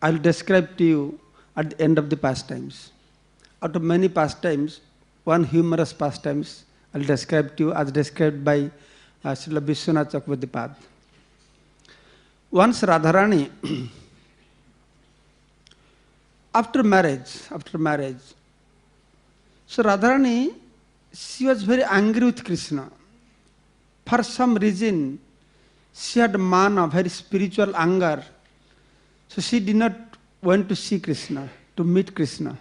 [SPEAKER 1] I'll describe to you at the end of the pastimes. Out of many pastimes, one humorous pastimes I'll describe to you as described by Srila Vishwanath Chakravarti Pad. Once Radharani, after marriage, so Radharani, she was very angry with Krishna. For some reason, she had mana, very spiritual anger. So she did not want to see Krishna, to meet Krishna.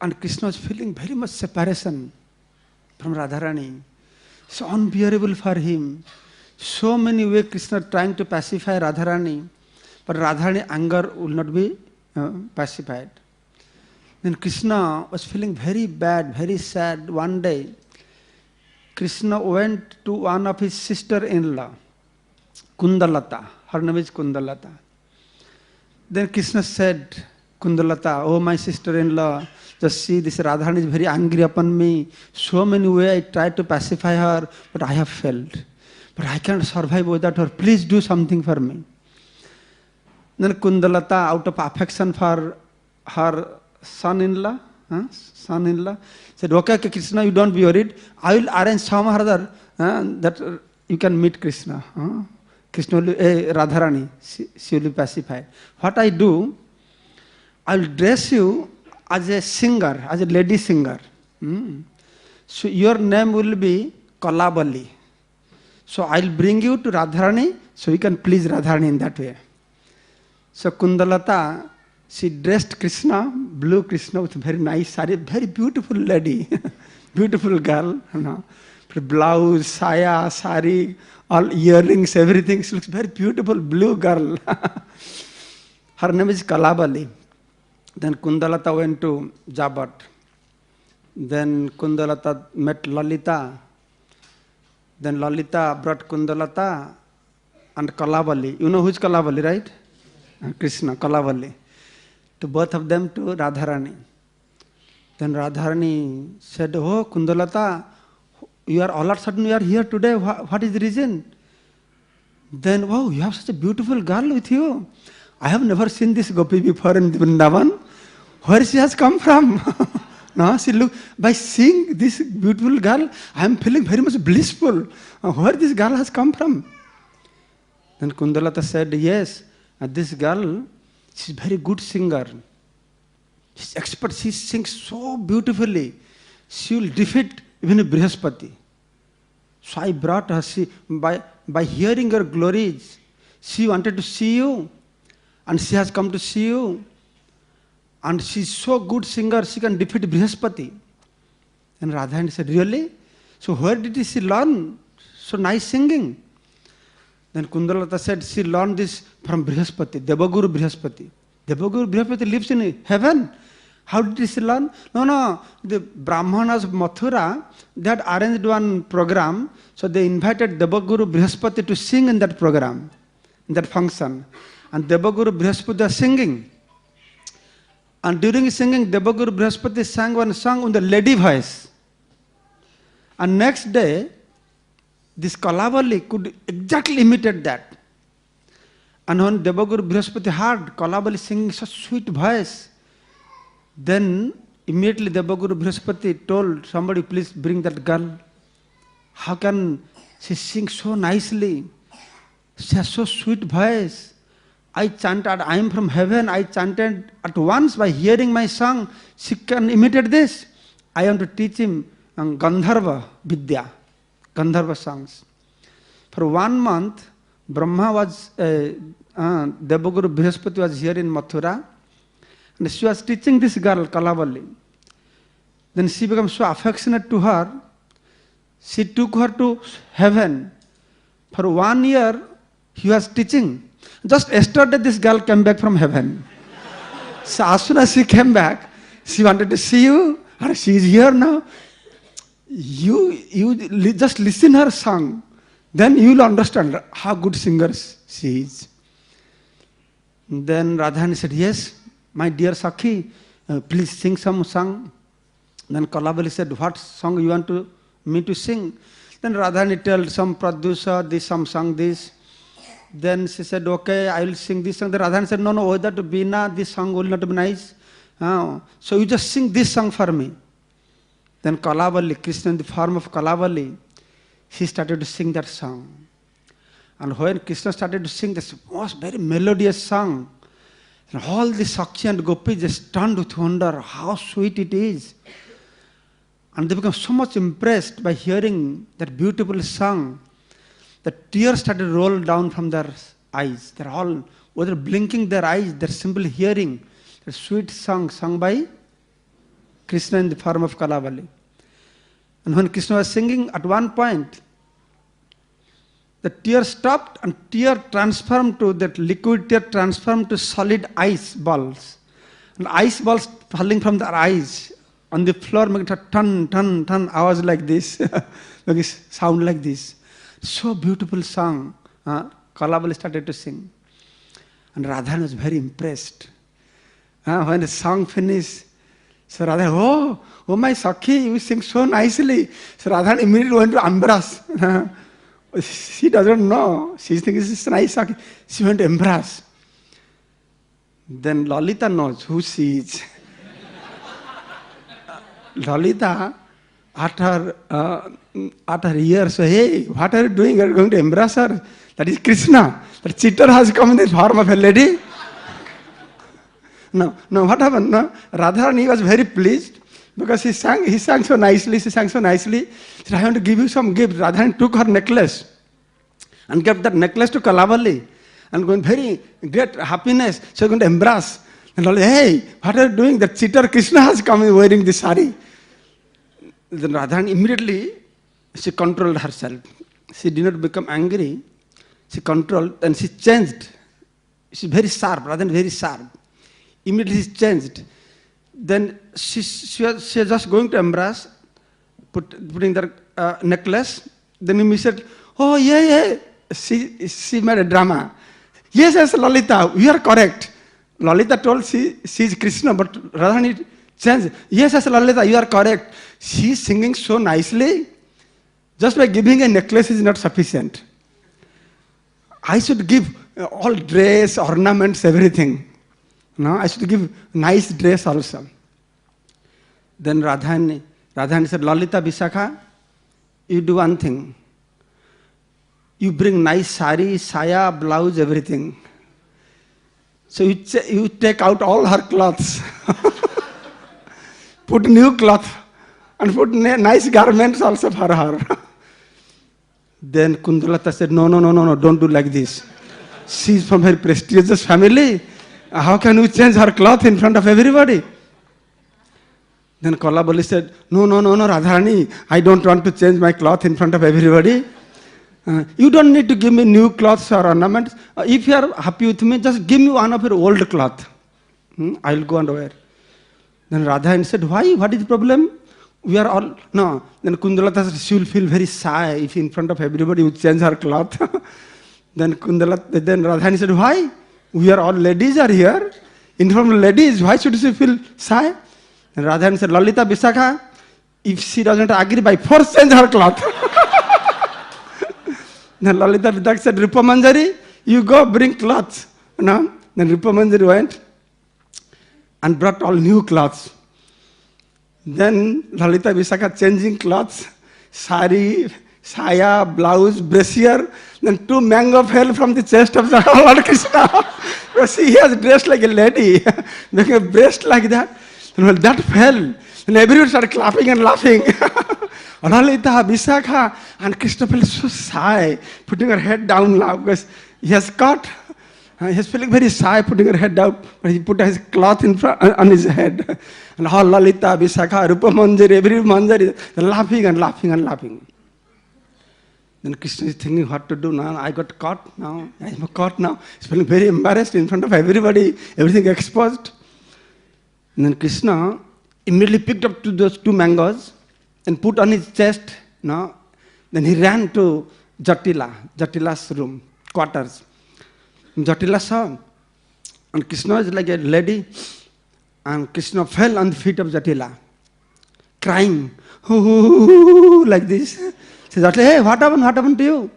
[SPEAKER 1] And Krishna was feeling very much separation from Radharani. So unbearable for him. So many ways Krishna trying to pacify Radharani, but Radharani anger will not be pacified. Then Krishna was feeling very bad, very sad. One day, Krishna went to one of his sister-in-law, Kundalata. Her name is Kundalata. Then Krishna said, Kundalata, oh my sister-in-law, just see this Radharani is very angry upon me. So many ways I tried to pacify her, but I have failed. But I can't survive without her. Please do something for me. Then Kundalata, out of affection for her son-in-law, said, okay, Krishna, you don't be worried. I will arrange some other that you can meet Krishna. Krishna will, Radharani, she will be pacified. What I do, I will dress you as a singer, as a lady singer. So your name will be Kalabali. So I will bring you to Radharani, so you can please Radharani in that way. So Kundalata, she dressed Krishna, blue Krishna with very nice sari, very beautiful lady, beautiful girl, blouse, saya, sari, all earrings, everything. She looks very beautiful, blue girl. Her name is Kalabali. Then Kundalata went to Jabat. Then Kundalata met Lalita. Then Lalita brought Kundalata and Kalabali. You know who is Kalabali, right? Krishna, Kalabali. To both of them to Radharani. Then Radharani said, oh Kundalata, you are all of a sudden you are here today. What is the reason? Then, wow, you have such a beautiful girl with you. I have never seen this gopi before in Vrindavan. Where she has come from? No, she look, by seeing this beautiful girl, I am feeling very much blissful. Where this girl has come from? Then Kundalata said, yes, this girl, she is very good singer. She is expert, she sings so beautifully. She will defeat even Brihaspati. So I brought her, by hearing your glories, she wanted to see you. And she has come to see you. And she is so good singer, she can defeat Brihaspati. And Radharani said, really? So where did she learn so nice singing? Then Kundalata said, she learned this from Brihaspati, Devaguru Brihaspati. Devaguru Brihaspati lives in heaven. How did she learn? No, the Brahmanas of Mathura, they had arranged one program, so they invited Devaguru Brihaspati to sing in that program, in that function. And Devaguru Brihaspati was singing. And during singing, Devaguru Brihaspati sang one song with the lady voice. And next day, this Kalabali could exactly imitate that. And when Devaguru Brihaspati heard Kalabali singing such sweet voice, then immediately Devaguru Brihaspati told somebody, please bring that girl. How can she sing so nicely? She has so sweet voice. I chanted, I am from heaven. I chanted at once by hearing my song. She can imitate this. I want to teach him Gandharva Vidya, Gandharva songs. For 1 month, Brahma was, Devaguru Brihaspati was here in Mathura. And she was teaching this girl, Kalabali. Then she became so affectionate to her. She took her to heaven. For 1 year, he was teaching. Just yesterday, this girl came back from heaven. So as soon as she came back, She wanted to see you, and she is here now. Just listen her song. Then you will understand how good singer she is. Then Radharani said, yes, my dear Sakhi, please sing some song. Then Kalabali said, what song you want me to sing? Then Radharani told some Pradyusha, this, some song this. Then she said, okay, I will sing this song. Then Radharani said, no, whether to Veena, this song will not be nice. So you just sing this song for me. Then Kalabali, Krishna in the form of Kalabali, he started to sing that song. And when Krishna started to sing this most very melodious song, and all the Sakshi and Gopis just stunned with wonder how sweet it is. And they become so much impressed by hearing that beautiful song that tears started to roll down from their eyes. They're all, whether blinking their eyes, they're simply hearing the sweet song sung by Krishna in the form of Kalabali. And when Krishna was singing, at one point, the tear stopped and tear transformed to, that liquid tear transformed to solid ice balls. And ice balls falling from their eyes on the floor, making a ton, hours like this, making sound like this. So beautiful song. Kalabali started to sing. And Radharani was very impressed. When the song finished, so Radharani, oh my Sakhi, you sing so nicely. So Radharani immediately went to embrace. She doesn't know. She thinks it's nice Sakhi. She went to embrace. Then Lalita knows who she is. Lalita, at her ears, so hey, what are you doing? You are going to embrace her? That is Krishna. That cheater has come in the form of a lady. No, what happened? No, Radharani was very pleased because he sang so nicely. She sang so nicely. She said, I want to give you some gift. Radharani took her necklace and gave that necklace to Kalabali. And going very great happiness. So going to embrace. And all, hey, what are you doing? That cheater Krishna has come wearing this sari. Then Radharani immediately, she controlled herself. She did not become angry. She controlled and she changed. She's very sharp, Radharani very sharp. Immediately she changed. Then she was just going to embrace, putting the necklace. Then he said, oh yeah. She made a drama. Yes, Lalita, you are correct. Lalita told she is Krishna, but Radharani changed. Yes, Lalita, you are correct. She is singing so nicely. Just by giving a necklace is not sufficient. I should give all dress, ornaments, everything. No, I should give nice dress also. Then Radharani said, Lalita Visakha, you do one thing. You bring nice sari, saya, blouse, everything. So you take out all her clothes. Put new cloth and put nice garments also for her. Then Kundalata said, no, don't do like this. She's from her prestigious family. How can we change her cloth in front of everybody? Then Kalabali said, no, Radharani, I don't want to change my cloth in front of everybody. You don't need to give me new clothes or ornaments. If you are happy with me, just give me one of your old cloth. I will go and wear. Then Radharani said, why? What is the problem? We are all, no. Then Kundalata said, she will feel very shy if in front of everybody you change her cloth. Then Radharani said, why? We are all ladies are here. In front of ladies, why should she feel shy? And Radharani said, Lalita Visakha, if she doesn't agree, by force change her cloth. Then Lalita Visakha said, Rupa Manjari, you go bring clothes. No? Then Rupa Manjari went and brought all new clothes. Then Lalita Visakha changing clothes, sari, saya, blouse, brassiere. Then 2 mango fell from the chest of the Lord Krishna. He has dressed like a lady, making a breast like that. And when that fell, and everyone started clapping and laughing. Lalita Visakha, and Krishna felt so shy, putting her head down now because he has caught. He's feeling very shy, putting her head down, but he put his cloth in front on his head. And all Lalita, Visakha, Rupa Manjari, every Manjari, they're laughing and laughing and laughing. Then Krishna is thinking what to do now. I got caught now. I'm caught now. He's feeling very embarrassed in front of everybody, everything exposed. And then Krishna immediately picked up those 2 mangoes and put on his chest. No? Then he ran to Jatila's room, quarters. Jatila saw, and Krishna is like a lady, and Krishna fell on the feet of Jatila, crying, like this. Says, Jatila, hey, what happened to you?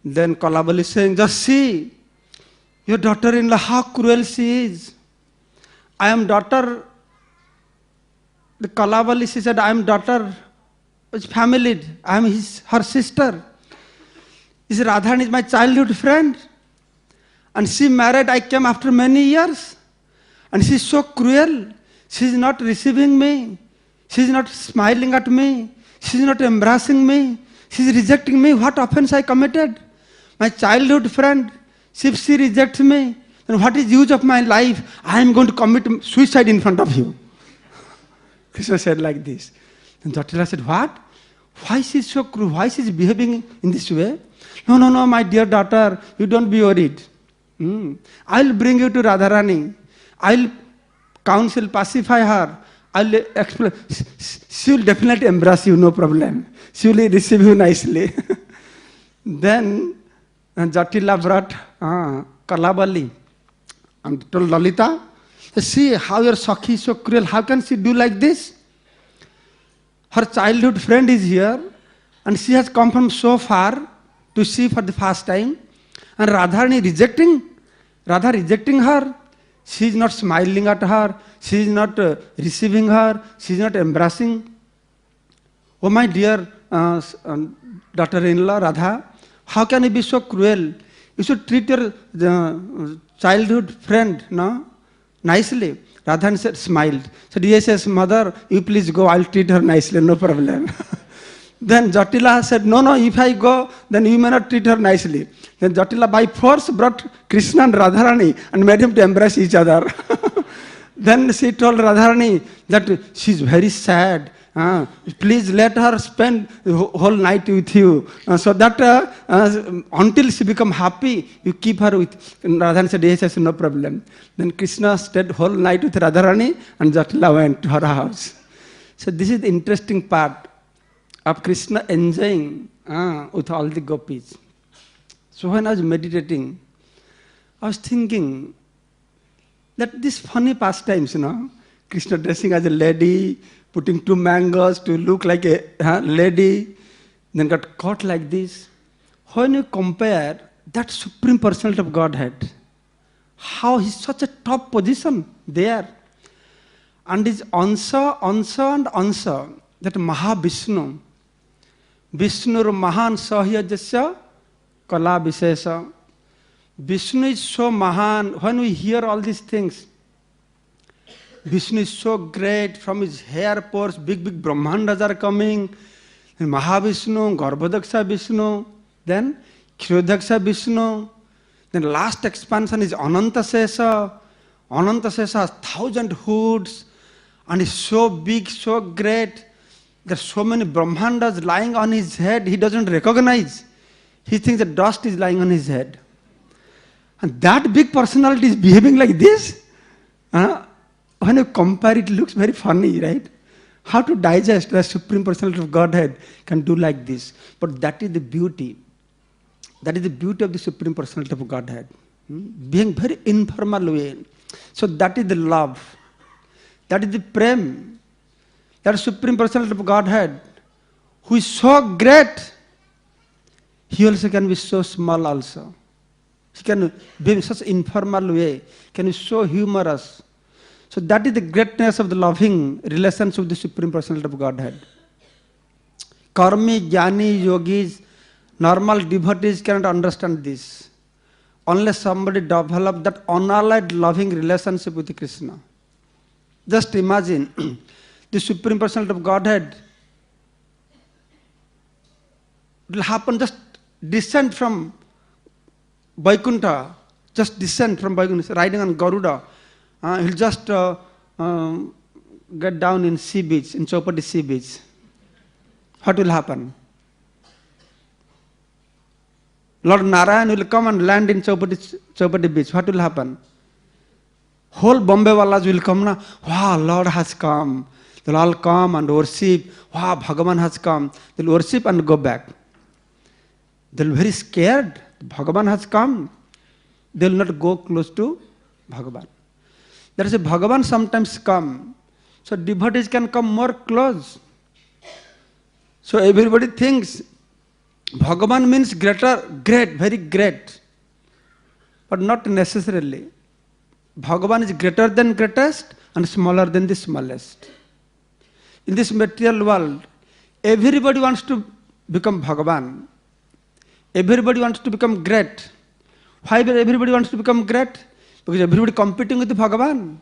[SPEAKER 1] Then Kalabali is saying, just see, your daughter-in-law, how cruel she is. I am daughter, the Kalabali, she said, I am daughter, it's family, I am her sister. He said, Radharani is my childhood friend. And she married, I came after many years. And she's so cruel. She's not receiving me. She's not smiling at me. She's not embracing me. She's rejecting me. What offense I committed? My childhood friend, if she rejects me, then what is the use of my life? I am going to commit suicide in front of you. Krishna said like this. Then Jatila said, what? Why she is so cruel? Why she is behaving in this way? No, my dear daughter, you don't be worried. I'll bring you to Radharani. I'll counsel, pacify her. I'll explain. She will definitely embrace you, no problem. She will receive you nicely. Then Jatila brought Kalabali and told Lalita, see how your Sakhi is so cruel. How can she do like this? Her childhood friend is here and she has come from so far to see for the first time. And Radha rejecting her. She is not smiling at her. She is not receiving her. She is not embracing. Oh, my dear daughter-in-law, Radha, how can you be so cruel? You should treat your childhood friend nicely. Radha said, smiled. Said, yes, mother, you please go. I'll treat her nicely, no problem. Then Jatila said, no, if I go, then you may not treat her nicely. Then Jatila by force brought Krishna and Radharani and made him to embrace each other. Then she told Radharani that she's very sad. Please let her spend the whole night with you. So that until she become happy, you keep her with. And Radharani said, yes, no problem. Then Krishna stayed whole night with Radharani and Jatila went to her house. So this is the interesting part of Krishna enjoying with all the gopis. So when I was meditating, I was thinking that these funny pastimes, Krishna dressing as a lady, putting 2 mangoes to look like a lady, then got caught like this. When you compare that Supreme Personality of Godhead, how he's such a top position there, and his answer, that Mahavishnu, Vishnur Mahan Sahyajasya Kala Vishesha. Vishnu is so Mahan. When we hear all these things, Vishnu is so great. From his hair pores, big Brahmandas are coming. Then Mahavishnu, Garbhodaksha Vishnu, then Kshirodaksha Vishnu. Then last expansion is Anantasesa. Anantasesa has 1,000 hoods and is so big, so great. There are so many Brahmandas lying on his head, he doesn't recognize. He thinks that dust is lying on his head. And that big personality is behaving like this. When you compare it, looks very funny, right? How to digest the Supreme Personality of Godhead can do like this. But that is the beauty. That is the beauty of the Supreme Personality of Godhead. Being very informal way. So that is the love. That is the prem. That Supreme Personality of Godhead, who is so great, he also can be so small also. He can be in such informal way, can be so humorous. So that is the greatness of the loving relations with the Supreme Personality of Godhead. Karmi, Jnani, Yogis, normal devotees cannot understand this. Unless somebody develop that unallied loving relationship with Krishna. Just imagine the Supreme Personality of Godhead will happen, just descend from Vaikuntha, just descend from Vaikuntha, riding on Garuda. He'll just get down in sea beach, in Chopati sea beach. What will happen? Lord Narayan will come and land in Chopati beach. What will happen? Whole Bombay wallas will come now. Wow, Lord has come. They'll all come and worship. Wow, Bhagavan has come. They'll worship and go back. They'll be very scared. Bhagavan has come. They'll not go close to Bhagavan. There is a Bhagavan sometimes come. So devotees can come more close. So everybody thinks Bhagavan means greater, great, very great. But not necessarily. Bhagavan is greater than greatest and smaller than the smallest. In this material world, everybody wants to become Bhagavan. Everybody wants to become great. Why everybody wants to become great? Because everybody competing with Bhagavan.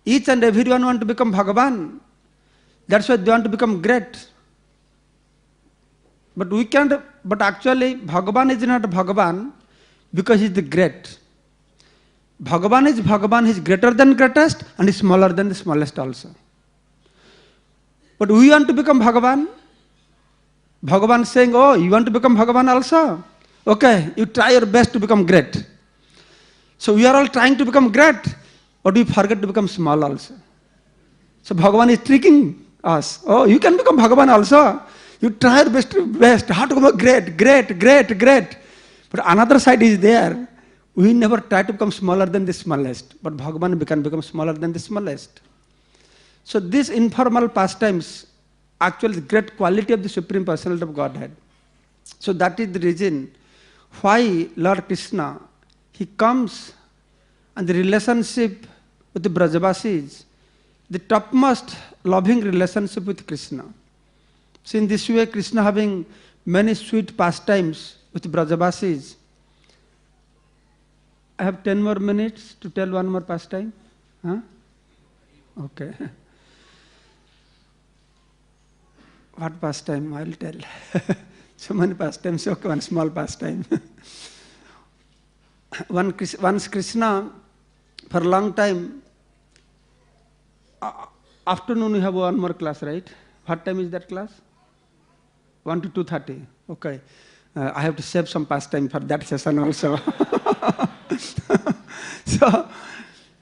[SPEAKER 1] Each and everyone want to become Bhagavan. That's why they want to become great. But we can't, but actually Bhagavan is not Bhagavan because he is the great. Bhagavan is greater than greatest and is smaller than the smallest also. But we want to become Bhagavan. Bhagavan saying, oh, you want to become Bhagavan also? Okay, you try your best to become great. So we are all trying to become great, but we forget to become small also. So Bhagavan is tricking us. Oh, you can become Bhagavan also. You try your best, how to become great. But another side is there. We never try to become smaller than the smallest, but Bhagavan can become smaller than the smallest. So these informal pastimes actually the great quality of the Supreme Personality of Godhead. So that is the reason why Lord Krishna, he comes and the relationship with the Brajavasis, the topmost loving relationship with Krishna. So in this way, Krishna having many sweet pastimes with Brajavasis. I have 10 more minutes to tell one more pastime. Huh? Okay. What pastime? I will tell. So many pastimes, okay, one small pastime. Once Krishna, for a long time, afternoon we have one more class, right? What time is that class? 1 to 2:30. Okay. I have to save some pastime for that session also.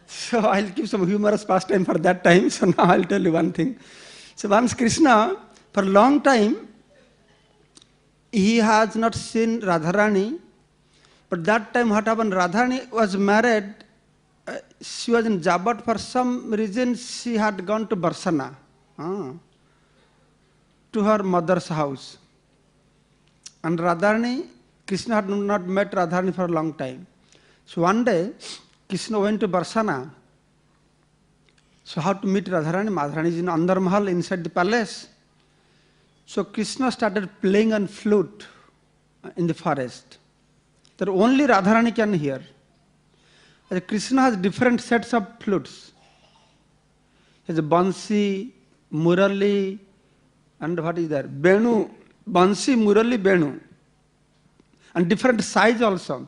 [SPEAKER 1] So I'll give some humorous pastime for that time. So now I'll tell you one thing. So once Krishna, for a long time, he has not seen Radharani. But that time what happened, Radharani was married. She was in Jabat. For some reason, she had gone to Barsana, to her mother's house. And Radharani, Krishna had not met Radharani for a long time. So one day, Krishna went to Barsana. So how to meet Radharani? Radharani is in Andar Mahal inside the palace. So Krishna started playing on flute in the forest. That only Radharani can hear. Krishna has different sets of flutes. He has a Bansi, Murali, and what is there? Benu. Bansi, Murali, Benu. And different size also.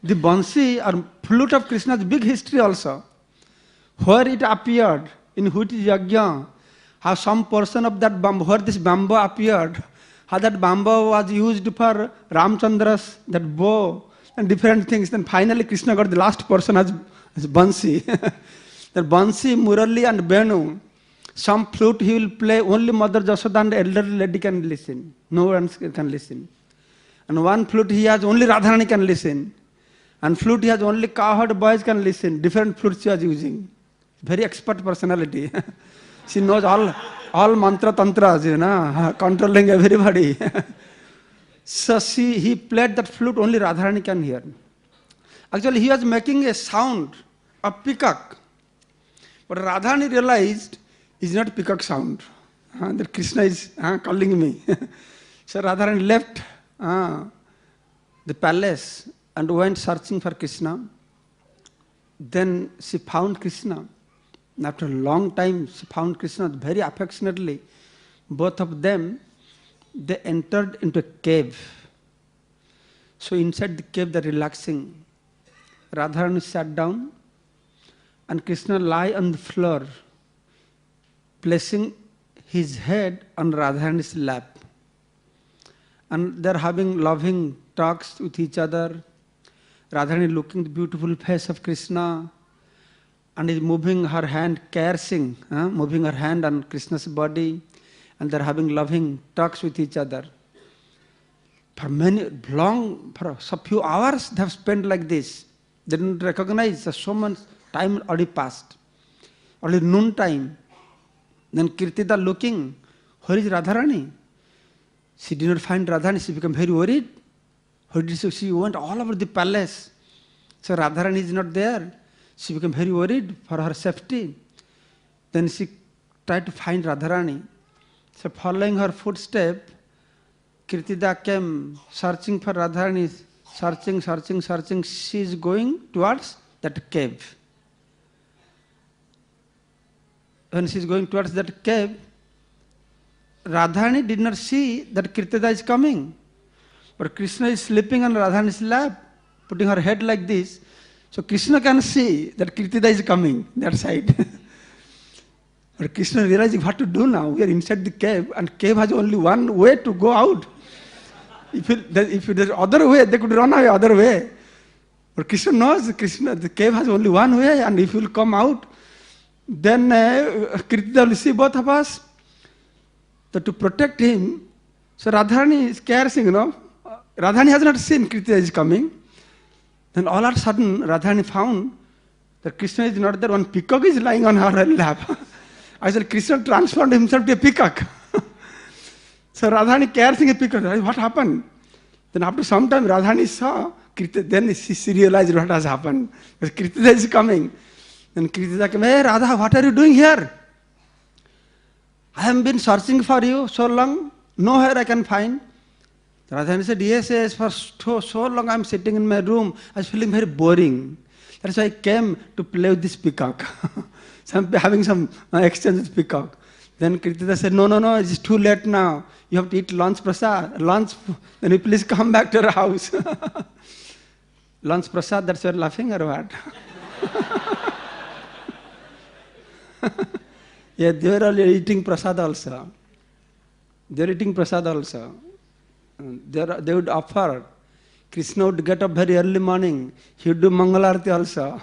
[SPEAKER 1] The Bansi or flute of Krishna has big history also. Where it appeared, in which yajna, how some portion of that bamboo, where this bamboo appeared, how that bamboo was used for Ramchandra's, that bow, and different things. Then finally Krishna got the last portion as Bansi. The Bansi, Murali and Benu. Some flute he will play, only Mother Jasoda and elderly lady can listen. No one can listen. And one flute he has, only Radharani can listen. And flute he has, only cowherd boys can listen. Different flutes he was using. Very expert personality. She knows all mantra tantras, controlling everybody. So he played that flute, only Radharani can hear. Actually, he was making a sound of peacock. But Radharani realized it's not peacock sound. That Krishna is calling me. So Radharani left the palace and went searching for Krishna. Then she found Krishna. After a long time, she found Krishna very affectionately. Both of them, they entered into a cave. So inside the cave, they're relaxing. Radharani sat down and Krishna lay on the floor, placing his head on Radharani's lap. And they're having loving talks with each other. Radharani looking at the beautiful face of Krishna. and is moving her hand, caressing, moving her hand on Krishna's body, and they're having loving talks with each other. For a few hours they have spent like this. They didn't recognize that so much time already passed. Only noon time. Then Kirtida looking, where is Radharani? She did not find Radharani. She became very worried. She went all over the palace. So Radharani is not there. She became very worried for her safety. Then she tried to find Radharani. So following her footstep, Kirtida came searching for Radharani, searching. She is going towards that cave. When she is going towards that cave, Radharani did not see that Kirtida is coming. But Krishna is sleeping on Radharani's lap, putting her head like this. So Krishna can see that Kirtida is coming that side. But Krishna realizing what to do now. We are inside the cave, and cave has only one way to go out. If there's other way, they could run away other way. But Krishna knows the cave has only one way, and if you will come out, then Kirtida will see both of us. So to protect him, so Radharani is caressing, Radharani has not seen Kirtida is coming. Then all of a sudden, Radharani found that Krishna is not there. One peacock is lying on her lap. I said, Krishna transformed himself to a peacock. So Radharani caressing a peacock. What happened? Then after some time, Radharani saw Kirtida. Then she realized what has happened. Because Kirtida is coming. Then Kirtida came, hey Radha, what are you doing here? I have been searching for you so long. Nowhere I can find. Radharani said, yes, for so long I am sitting in my room. I was feeling very boring. That's why I came to play with this peacock. So I'm having some exchange with peacock. Then Kirtida said, no, it's too late now. You have to eat lunch prasad. Then you please come back to our house. Lunch prasad, that's why you're laughing or what? Yeah, they were all eating prasad also. They were eating prasad also. They would offer. Krishna would get up very early morning. He would do Mangalarti also.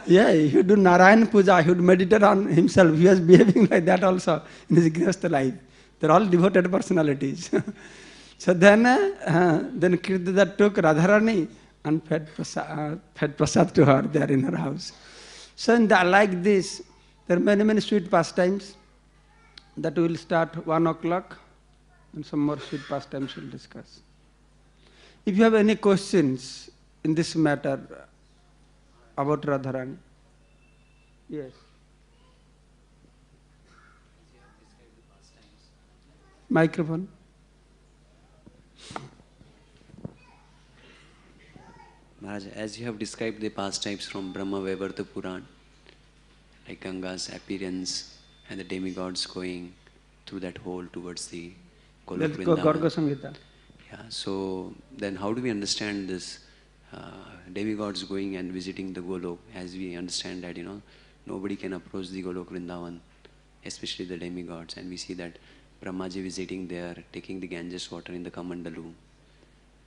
[SPEAKER 1] Yeah, he would do Narayan Puja. He would meditate on himself. He was behaving like that also in his Grihastha life. They're all devoted personalities. So then Kirtida took Radharani and fed prasad to her there in her house. So like this, there are many sweet pastimes that will start 1 o'clock. And some more sweet pastimes we'll discuss. If you have any questions in this matter about Radharani. Yes. Microphone.
[SPEAKER 2] Maharaj, as you have described the pastimes from Brahma Vaivarta Puran, like Ganga's appearance and the demigods going through that hole towards the Golok Vrindavan. Yeah, so then how do we understand this demigods going and visiting the Golok, as we understand that, nobody can approach the Golok Vrindavan, especially the demigods, and we see that Brahmaji visiting there, taking the Ganges water in the Kamandalu.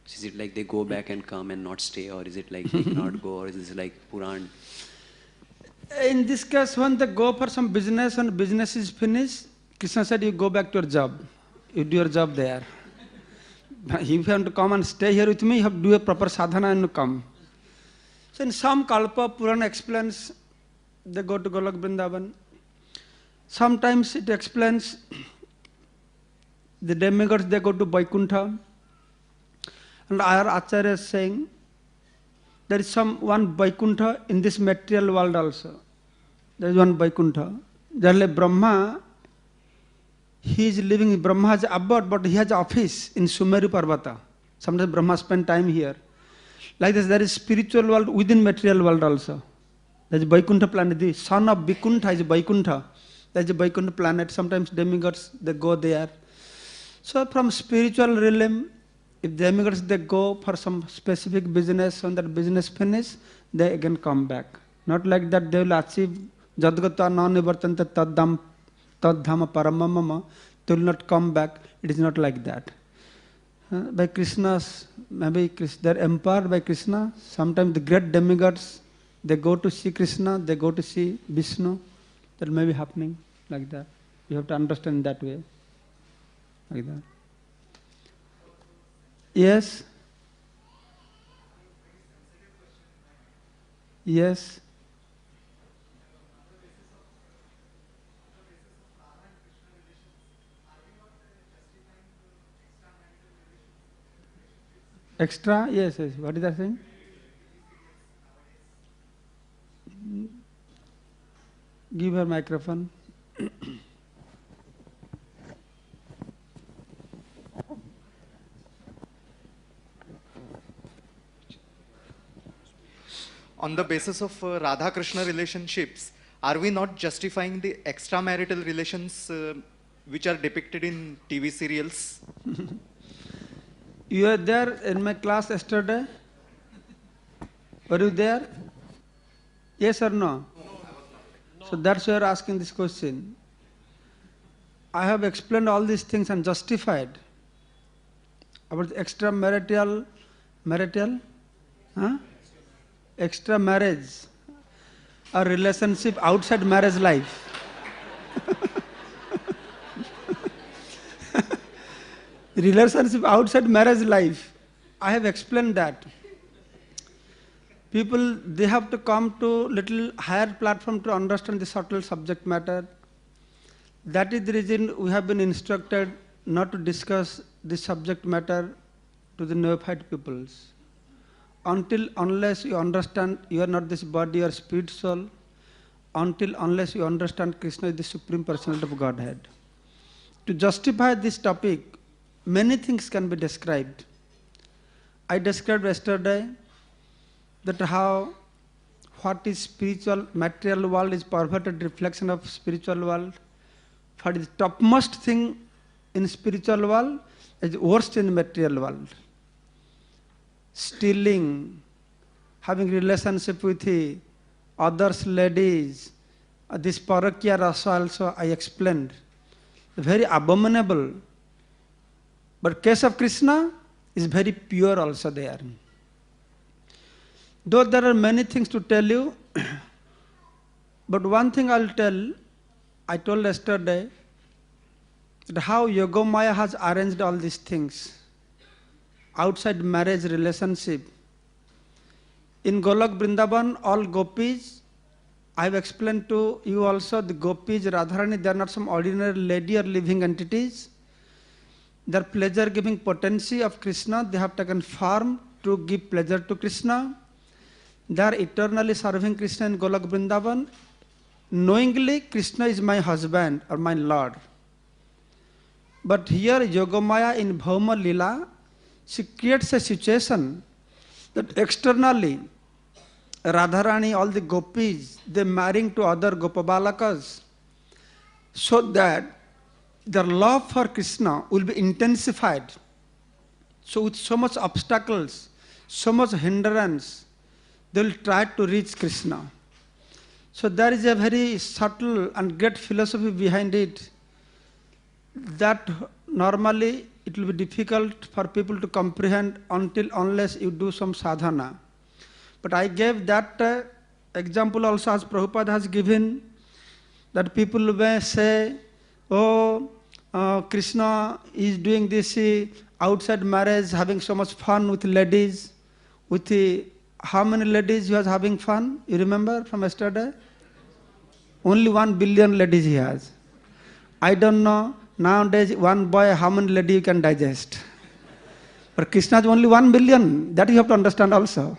[SPEAKER 2] So is it like they go back and come and not stay, or is it like they cannot go, or is it like Puran?
[SPEAKER 1] In this case, when they go for some business and business is finished, Krishna said, you go back to your job. You do your job there. If you want to come and stay here with me, you have to do a proper sadhana and come. So in some Kalpa, Purana explains, they go to Golok Vrindavan. Sometimes it explains the demigods, they go to Vaikuntha. And our Acharya is saying, there is one Vaikuntha in this material world also. There is one Vaikuntha. Generally Brahma, he is living, Brahma has abode, but he has office in Sumeru Parvata. Sometimes Brahma spend time here. Like this, there is spiritual world within material world also. There is Vaikuntha planet. The son of Vaikuntha is Vaikuntha. There is a Vaikuntha planet. Sometimes demigods, they go there. So from spiritual realm, if demigods, they go for some specific business, when that business finish, they again come back. Not like that they will achieve Jadgata non-nivartanta tadhama paramamama, they will not come back. It is not like that. By Krishna's, maybe they're empowered by Krishna. Sometimes the great demigods, They go to see Krishna, they go to see Vishnu. That may be happening like that. You have to understand that way. Like that. Yes? Yes? Extra? Yes, yes. What is that saying? Give her microphone.
[SPEAKER 3] On the basis of Radha Krishna relationships, are we not justifying the extramarital relations which are depicted in TV serials?
[SPEAKER 1] You were there in my class yesterday? Were you there? Yes or no? So that's why you are asking this question. I have explained all these things and justified about extramarital, extra marriage or relationship outside marriage life. Relationship outside marriage life. I have explained that. People, they have to come to little higher platform to understand the subtle subject matter. That is the reason we have been instructed not to discuss the subject matter to the neophyte peoples. Unless you understand you are not this body or spirit soul, unless you understand Krishna is the Supreme Personality of Godhead. To justify this topic, many things can be described. I described yesterday that what is spiritual, material world is perverted reflection of spiritual world. What is topmost thing in spiritual world is worst in material world. Stealing, having relationship with the others ladies, this parakya rasa also I explained. Very abominable. But case of Krishna is very pure also there. Though there are many things to tell you, but one thing I'll tell, I told yesterday, that how Yogamaya has arranged all these things. Outside marriage relationship. In Golok Vrindavan, all gopis, I have explained to you also, the gopis, Radharani, they are not some ordinary lady or living entities. They are pleasure-giving potency of Krishna. They have taken form to give pleasure to Krishna. They are eternally serving Krishna in Golok Vrindavan. Knowingly, Krishna is my husband or my Lord. But here, Yogamaya in Bhauma Lila, she creates a situation that externally, Radharani, all the gopis, they marrying to other Gopabalakas, so that their love for Krishna will be intensified. So with so much obstacles, so much hindrance, they will try to reach Krishna. So there is a very subtle and great philosophy behind it, that normally it will be difficult for people to comprehend unless you do some sadhana. But I gave that example also as Prabhupada has given, that people may say, oh, Krishna is doing this outside marriage, having so much fun with ladies. With how many ladies he was having fun? You remember from yesterday? Only 1 billion ladies he has. I don't know. Nowadays, one boy, how many ladies you can digest? But Krishna is only 1 billion. That you have to understand also.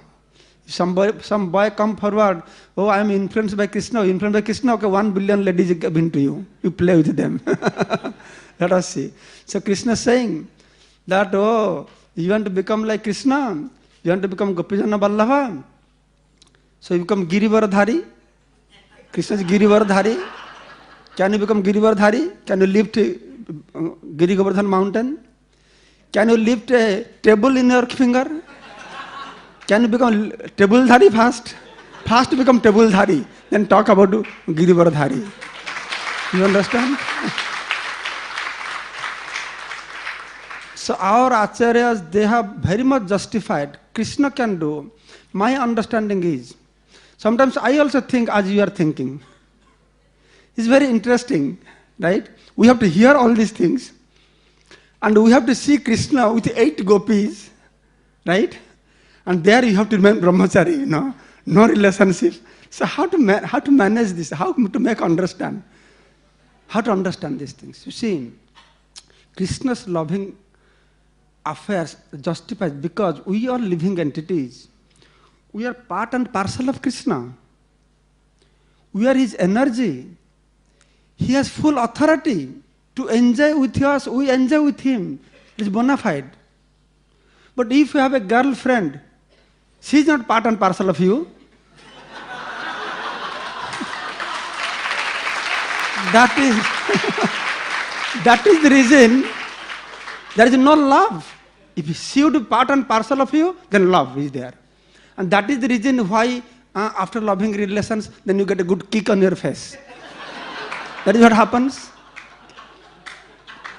[SPEAKER 1] If some boy come forward, oh, I am influenced by Krishna, okay, 1 billion ladies given to you. You play with them. Let us see. So Krishna is saying that, oh, you want to become like Krishna? You want to become Gopijana Vallabha? So you become Girivardhari? Krishna is Girivardhari. Can you become Girivardhari? Can you lift Giri Govardhan mountain? Can you lift a table in your finger? Can you become Tabuldhari fast? Fast to become Tabuldhari. Then talk about Girivardhari. You understand? So our acharyas, they have very much justified. Krishna can do. My understanding is Sometimes I also think as you are thinking. It's very interesting, right? We have to hear all these things, and we have to see Krishna with 8 gopis, right? And there you have to remain brahmachari, no relationship. So how to manage this? How to make understand? How to understand these things? You see, Krishna's loving affairs justifies because we are living entities. We are part and parcel of Krishna. We are his energy. He has full authority to enjoy with us. We enjoy with him. It is bona fide. But if you have a girlfriend, she is not part and parcel of you. That is the reason there is no love. If she would be part and parcel of you, then love is there. And that is the reason why after loving relations, then you get a good kick on your face. That is what happens.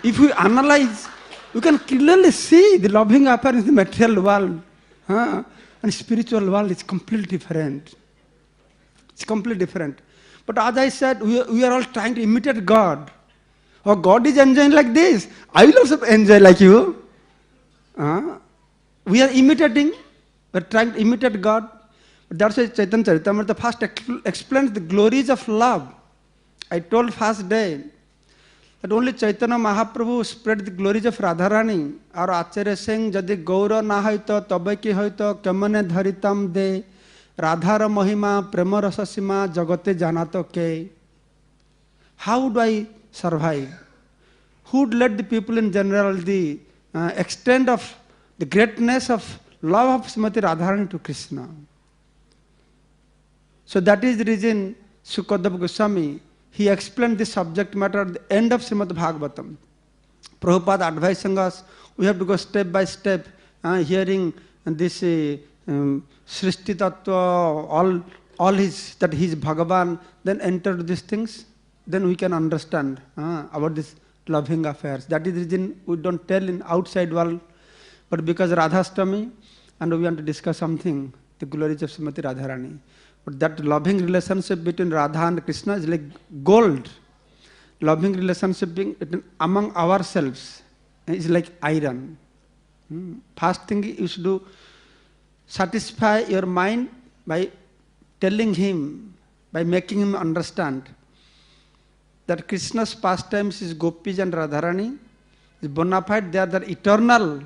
[SPEAKER 1] If we analyze, you can clearly see the loving affair in the material world. And spiritual world is completely different. It's completely different. But as I said, we are all trying to imitate God. Oh, God is enjoying like this. I will also enjoy like you. We are imitating. We are trying to imitate God. But that's why Chaitanya Charitamrita first explains the glories of love. I told first day that only Chaitanya Mahaprabhu spread the glories of Radharani. Our Acharya saying, Jadi Gaura na hoito, tabe ki hoito, kamane dharitam de, Radhara Mahima, Prema Rasa Sima, Jagate Janato ke. How do I survive? Who would let the people in general the extent of the greatness of love of Srimati Radharani to Krishna? So that is the reason Sukadeva Goswami, he explained this subject matter at the end of Srimad Bhagavatam. Prabhupada advising us, we have to go step by step, hearing this Srishti Tattva, all his, that he is Bhagavan, then enter these things, then we can understand about this loving affairs. That is the reason we don't tell in outside world, but because Radhastami, and we want to discuss something, the glories of Srimati Radharani. But that loving relationship between Radha and Krishna is like gold. Loving relationship among ourselves is like iron. First thing you should do, satisfy your mind by telling him, by making him understand that Krishna's pastimes is Gopis and Radharani, is bona fide, they are the eternal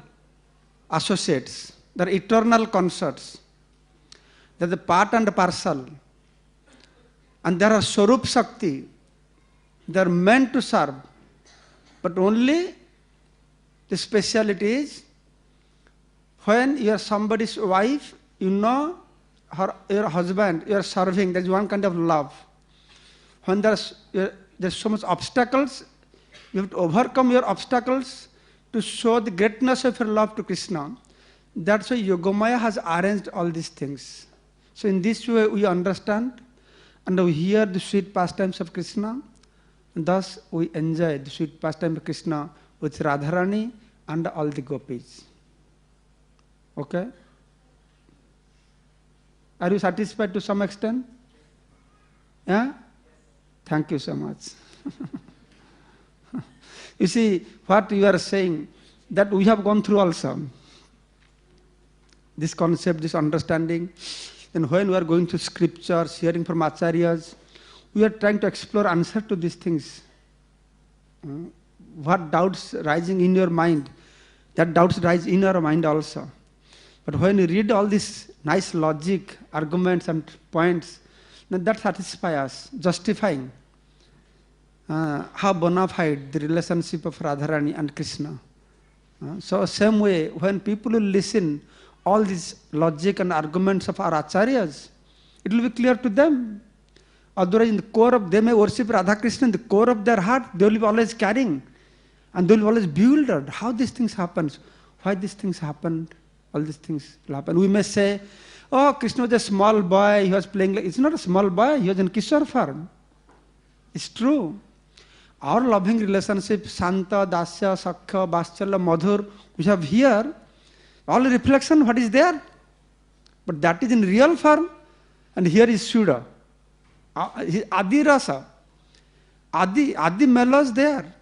[SPEAKER 1] associates, they are eternal consorts. They are the part and parcel. And there are Swarup Shakti. They are meant to serve. But only the speciality is when you are somebody's wife, you know your husband, you are serving, there is one kind of love. When there's so much obstacles, you have to overcome your obstacles to show the greatness of your love to Krishna. That's why Yogamaya has arranged all these things. So in this way we understand and we hear the sweet pastimes of Krishna, and thus we enjoy the sweet pastime of Krishna with Radharani and all the gopis. Okay? Are you satisfied to some extent? Yeah? Thank you so much. You see, what you are saying, that we have gone through also. This concept, this understanding. And when we are going to scriptures, hearing from acharyas, we are trying to explore answer to these things. What doubts rising in your mind, that doubts rise in our mind also. But when you read all this nice logic, arguments and points, then that satisfies us, justifying how bona fide the relationship of Radharani and Krishna. So same way, when people will listen all these logic and arguments of our acharyas, it will be clear to them. Otherwise, in the core of, they may worship Radha Krishna, in the core of their heart, they will be always carrying. And they will always bewildered. How these things happen? Why these things happened? All these things will happen. We may say, oh, Krishna was a small boy, he was playing like, it's not a small boy, he was in Kishore form. It's true. Our loving relationship, Santa, Dasya, Sakya, Vatsala, Madhur, we have here, all reflection, what is there? But that is in real form. And here is Shuddha. Adi Rasa. Adi mellows there.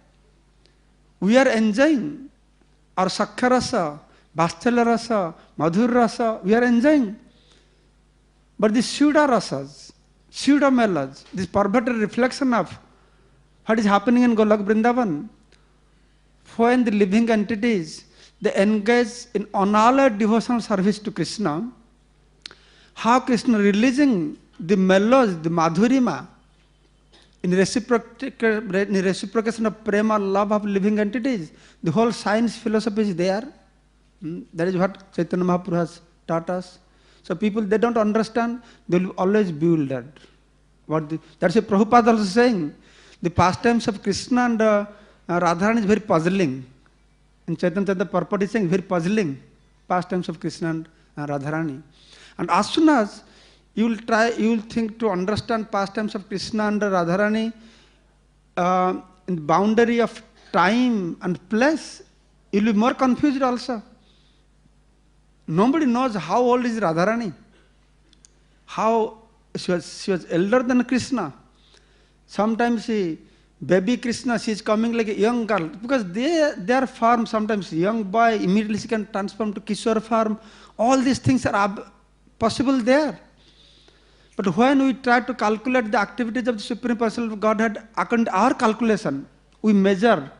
[SPEAKER 1] We are enjoying our Sakya Rasa, Vatsalya Rasa, Madhur Rasa, we are enjoying. But the Shuddha Rasas, Shuddha mellows, this perverted reflection of what is happening in Golok Vrindavan, when the living entities, they engage in unalloyed devotional service to Krishna, how Krishna releasing the mellows, the Madhurima, in reciprocation of prema, love of living entities, the whole science philosophy is there. That is what Chaitanya Mahaprabhu has taught us. So people, they don't understand, they will always be bewildered. That's why Prabhupada also saying, the pastimes of Krishna and Radharani is very puzzling. In Chaitanya Charitamrita purport is saying, very puzzling, pastimes of Krishna and Radharani. And as soon as you will think to understand pastimes of Krishna and Radharani in the boundary of time and place, you will be more confused also. Nobody knows how old is Radharani. How she was elder than Krishna. Sometimes baby Krishna, she is coming like a young girl. Because their form, sometimes young boy, immediately she can transform to Kishore form. All these things are possible there. But when we try to calculate the activities of the Supreme Personality of Godhead, according to our calculation, we measure.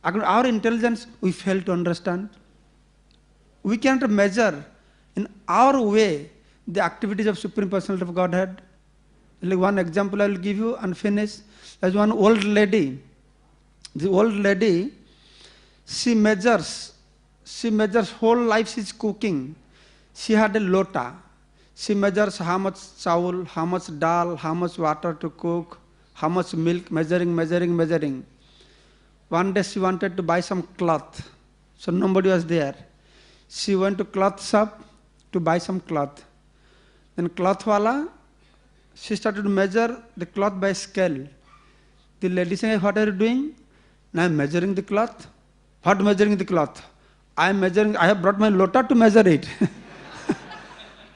[SPEAKER 1] According to our intelligence, we fail to understand. We cannot measure in our way the activities of Supreme Personality of Godhead. Like one example I will give you and finish. There's one old lady. The old lady, she measures whole life she's cooking. She had a lota. She measures how much chawal, how much dal, how much water to cook, how much milk, measuring. One day she wanted to buy some cloth. So nobody was there. She went to cloth shop to buy some cloth. Then cloth wala, she started to measure the cloth by scale. The lady saying, what are you doing? Now I am measuring the cloth. What measuring the cloth? I have brought my lota to measure it.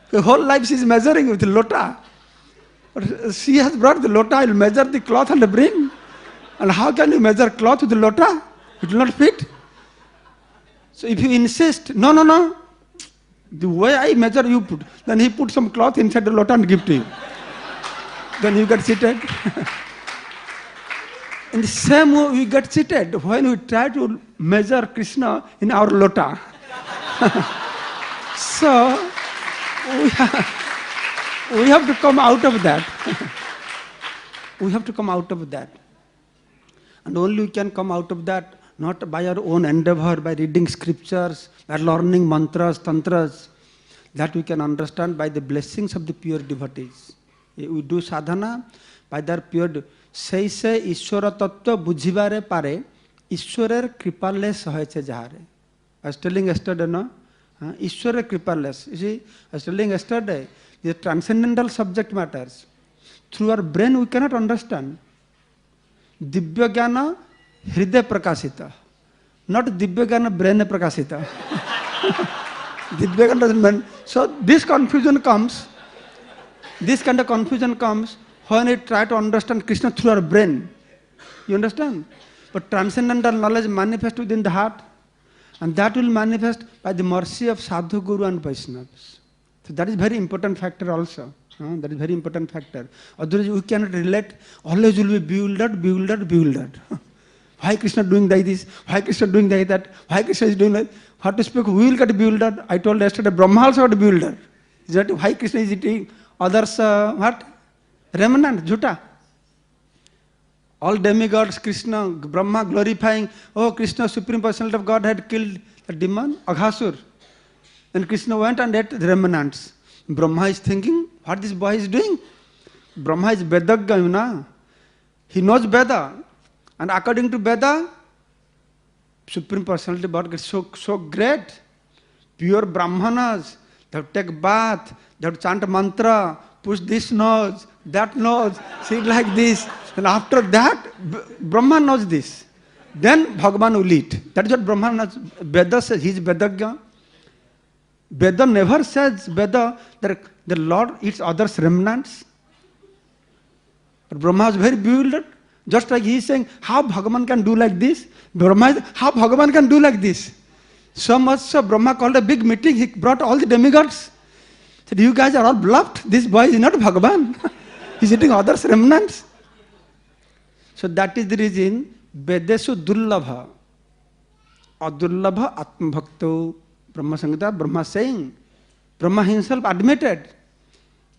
[SPEAKER 1] The whole life she is measuring with the lota. But she has brought the lota, I will measure the cloth and bring. And how can you measure cloth with the lota? It will not fit. So if you insist, no, the way I measure you put, then he put some cloth inside the lota and give to you. Then you get seated. In the same way we get seated when we try to measure Krishna in our lota. So we have to come out of that. We have to come out of that. And only we can come out of that not by our own endeavor, by reading scriptures, by learning mantras, tantras. That we can understand by the blessings of the pure devotees. We do sadhana by their pure. Sei se Ishwara tattva bujhibare pare, Ishwarer kripaless hoyeche jahare. I was telling yesterday, no? Ishwarer kripaless. You see, I was telling yesterday, the transcendental subject matters. Through our brain we cannot understand. Divya Jnana Hriday Prakashita. Not Divya Jnana brain Prakashita. Divya Jnana doesn't mean. So this confusion comes. This kind of confusion comes when we try to understand Krishna through our brain. You understand? But transcendental knowledge manifests within the heart, and that will manifest by the mercy of Sadhu, Guru and Vaishnavas. So that is very important factor also. That is very important factor. Otherwise we cannot relate. Always will be bewildered. Why Krishna doing like this? Why Krishna doing like that? Why Krishna is doing like that? What to speak? We will get bewildered. I told yesterday, Brahma also got bewildered. Is that why Krishna is eating others? What? Remnant, Jhuta. All demigods, Krishna, Brahma glorifying, oh Krishna, Supreme Personality of God had killed the demon, Aghasur. And Krishna went and ate the remnants. Brahma is thinking, what this boy is doing? Brahma is Vedagya, you know. He knows Veda. And according to Veda, Supreme Personality of God gets so great. Pure Brahmanas, they have to take bath, they have to chant mantra, push this nose, that nose, sit like this. And after that, Brahma knows this. Then Bhagavan will eat. That is what Brahma knows. Veda says, he is Vedagya. Veda never says Veda that the Lord eats others' remnants. But Brahma is very bewildered. Just like he is saying, how Bhagavan can do like this? Brahma is, how Bhagavan can do like this? So much so Brahma called a big meeting. He brought all the demigods. Said, you guys are all bluffed. This boy is not Bhagavan. He's eating others' remnants. So that is the reason Vedesu Dullabha. Adullabha Atma Bhakto Brahma Samhita, Brahma saying, Brahma himself admitted,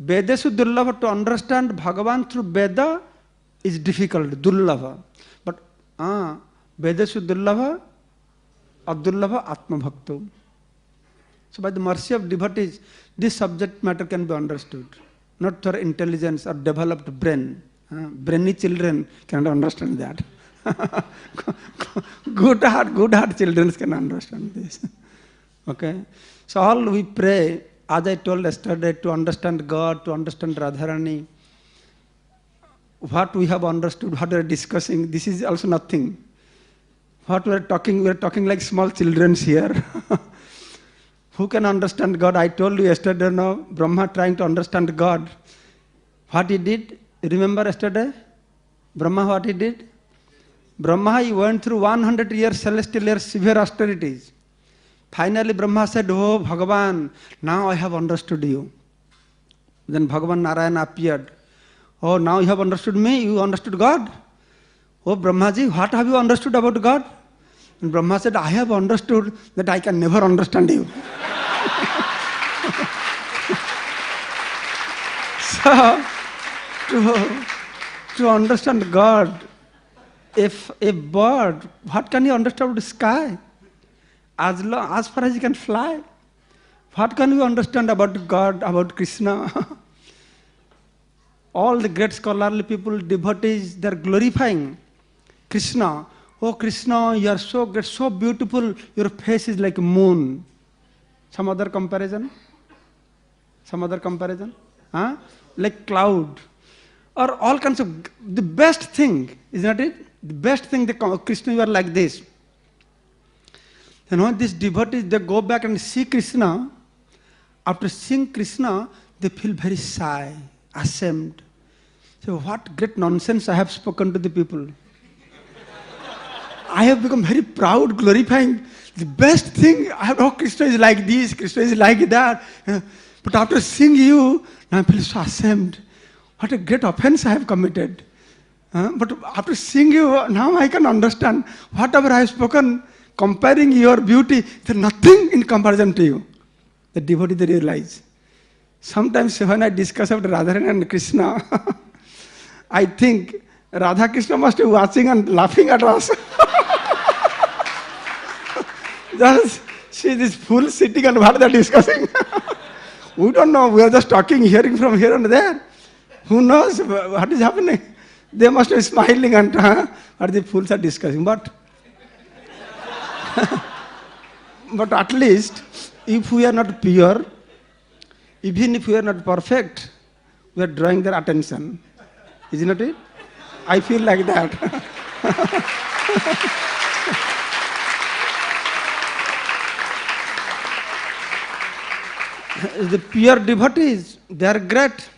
[SPEAKER 1] Vedesu Dullabha, to understand Bhagavan through Veda is difficult, Dullabha. But Vedesu Dullabha, Adullabha Atma Bhakto. So by the mercy of devotees, this subject matter can be understood. Not through intelligence or developed brain. Brainy children cannot understand that. good heart children can understand this. Okay? So all we pray, as I told yesterday, to understand God, to understand Radharani. What we have understood, what we are discussing, this is also nothing. What we are talking like small children here. Who can understand God? I told you yesterday, no, Brahma trying to understand God. What he did, remember yesterday? Brahma, what he did? Brahma, he went through 100 years, celestial years, severe austerities. Finally, Brahma said, oh, Bhagavan, now I have understood you. Then Bhagavan Narayana appeared. Oh, now you have understood me, you understood God. Oh, Brahmaji, what have you understood about God? And Brahma said, I have understood that I can never understand you. So, to understand God, if a bird, what can you understand about the sky? As far as you can fly. What can you understand about God, about Krishna? All the great scholarly people, devotees, they are glorifying Krishna. Oh Krishna, you are so great, so beautiful, your face is like a moon. Some other comparison? Huh? Like cloud. Or all kinds of, the best thing, isn't it? The best thing, Krishna, you are like this. You know, these devotees, they go back and see Krishna. After seeing Krishna, they feel very shy, ashamed. So what great nonsense I have spoken to the people. I have become very proud, glorifying the best thing. Oh, Krishna is like this, Krishna is like that. But after seeing you, now I feel so ashamed. What a great offense I have committed. But after seeing you, now I can understand whatever I have spoken, comparing your beauty, there's nothing in comparison to you. The devotee, they realize. Sometimes when I discuss about Radharani and Krishna, I think Radha Krishna must be watching and laughing at us. Just see this fool sitting and what they are discussing. We don't know, we are just talking, hearing from here and there. Who knows what is happening? They must be smiling and what the fools are discussing. But at least, if we are not pure, even if we are not perfect, we are drawing their attention. Isn't it? I feel like that. The pure devotees, they are great.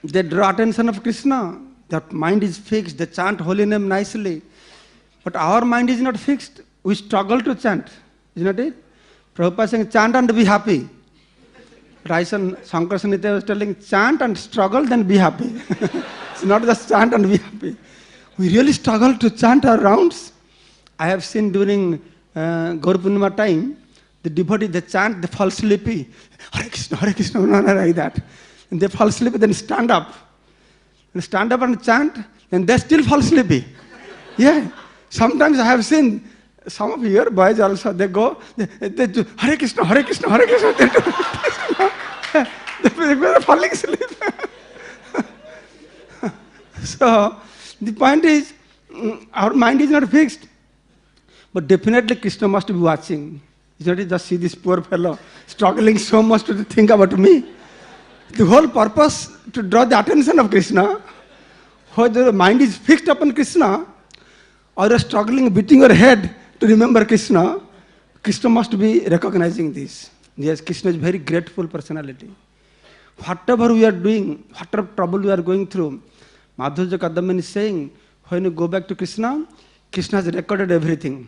[SPEAKER 1] They draw attention of Krishna. Their mind is fixed. They chant holy name nicely. But our mind is not fixed. We struggle to chant. Isn't it? Prabhupada saying, chant and be happy. Raison Shankar Sanitya was telling, chant and struggle, then be happy. It's not just chant and be happy. We really struggle to chant our rounds. I have seen during Gaur Purnima time, the devotees, they chant, they fall sleepy. Hare Krishna, like that. And they fall sleepy, then stand up. And stand up and chant, and they still fall sleepy. Yeah. Sometimes I have seen some of your boys also, they go, they do Hare Krishna, Hare Krishna, Hare Krishna. They do Krishna. They are falling asleep. So, the point is, our mind is not fixed. But definitely Krishna must be watching. Isn't it? Just see this poor fellow struggling so much to think about me. The whole purpose to draw the attention of Krishna, whether the mind is fixed upon Krishna, or you're struggling, beating your head to remember Krishna, Krishna must be recognizing this. Yes, Krishna is very grateful personality. Whatever we are doing, whatever trouble we are going through, Madhurya Kadamani is saying, when you go back to Krishna, Krishna has recorded everything.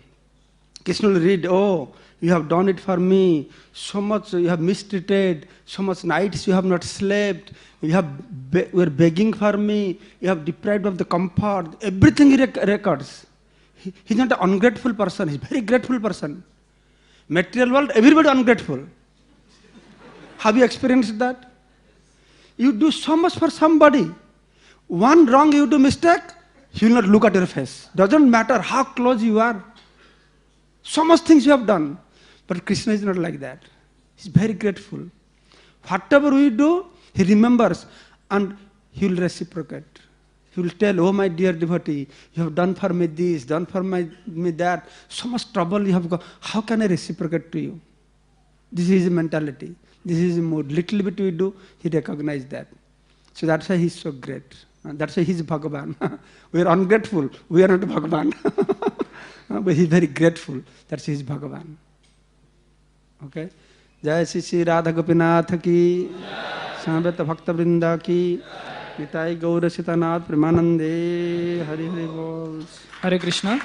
[SPEAKER 1] Krishna will read, oh, you have done it for me, so much you have mistreated, so much nights you have not slept, you are begging for me, you have deprived of the comfort, everything he records. He's not an ungrateful person, he's a very grateful person. Material world, everybody ungrateful. Have you experienced that? You do so much for somebody. One wrong you do mistake, he will not look at your face. Doesn't matter how close you are. So much things you have done. But Krishna is not like that. He's very grateful. Whatever we do, he remembers and he will reciprocate. He will tell, oh my dear devotee, you have done for me this, done for me that. So much trouble you have got. How can I reciprocate to you? This is his mentality. This is his mood. Little bit we do, he recognizes that. So that's why he's so great. That's why he's Bhagavan. We are ungrateful. We are not Bhagavan. But he's very grateful. That's his Bhagavan. Okay? Jai Shri Radha Gopinath ki, Samveta Bhakta Vrinda ki, Nitai Gaura Sitanath Premanande, Hari Hari Bol.
[SPEAKER 4] Hare Krishna.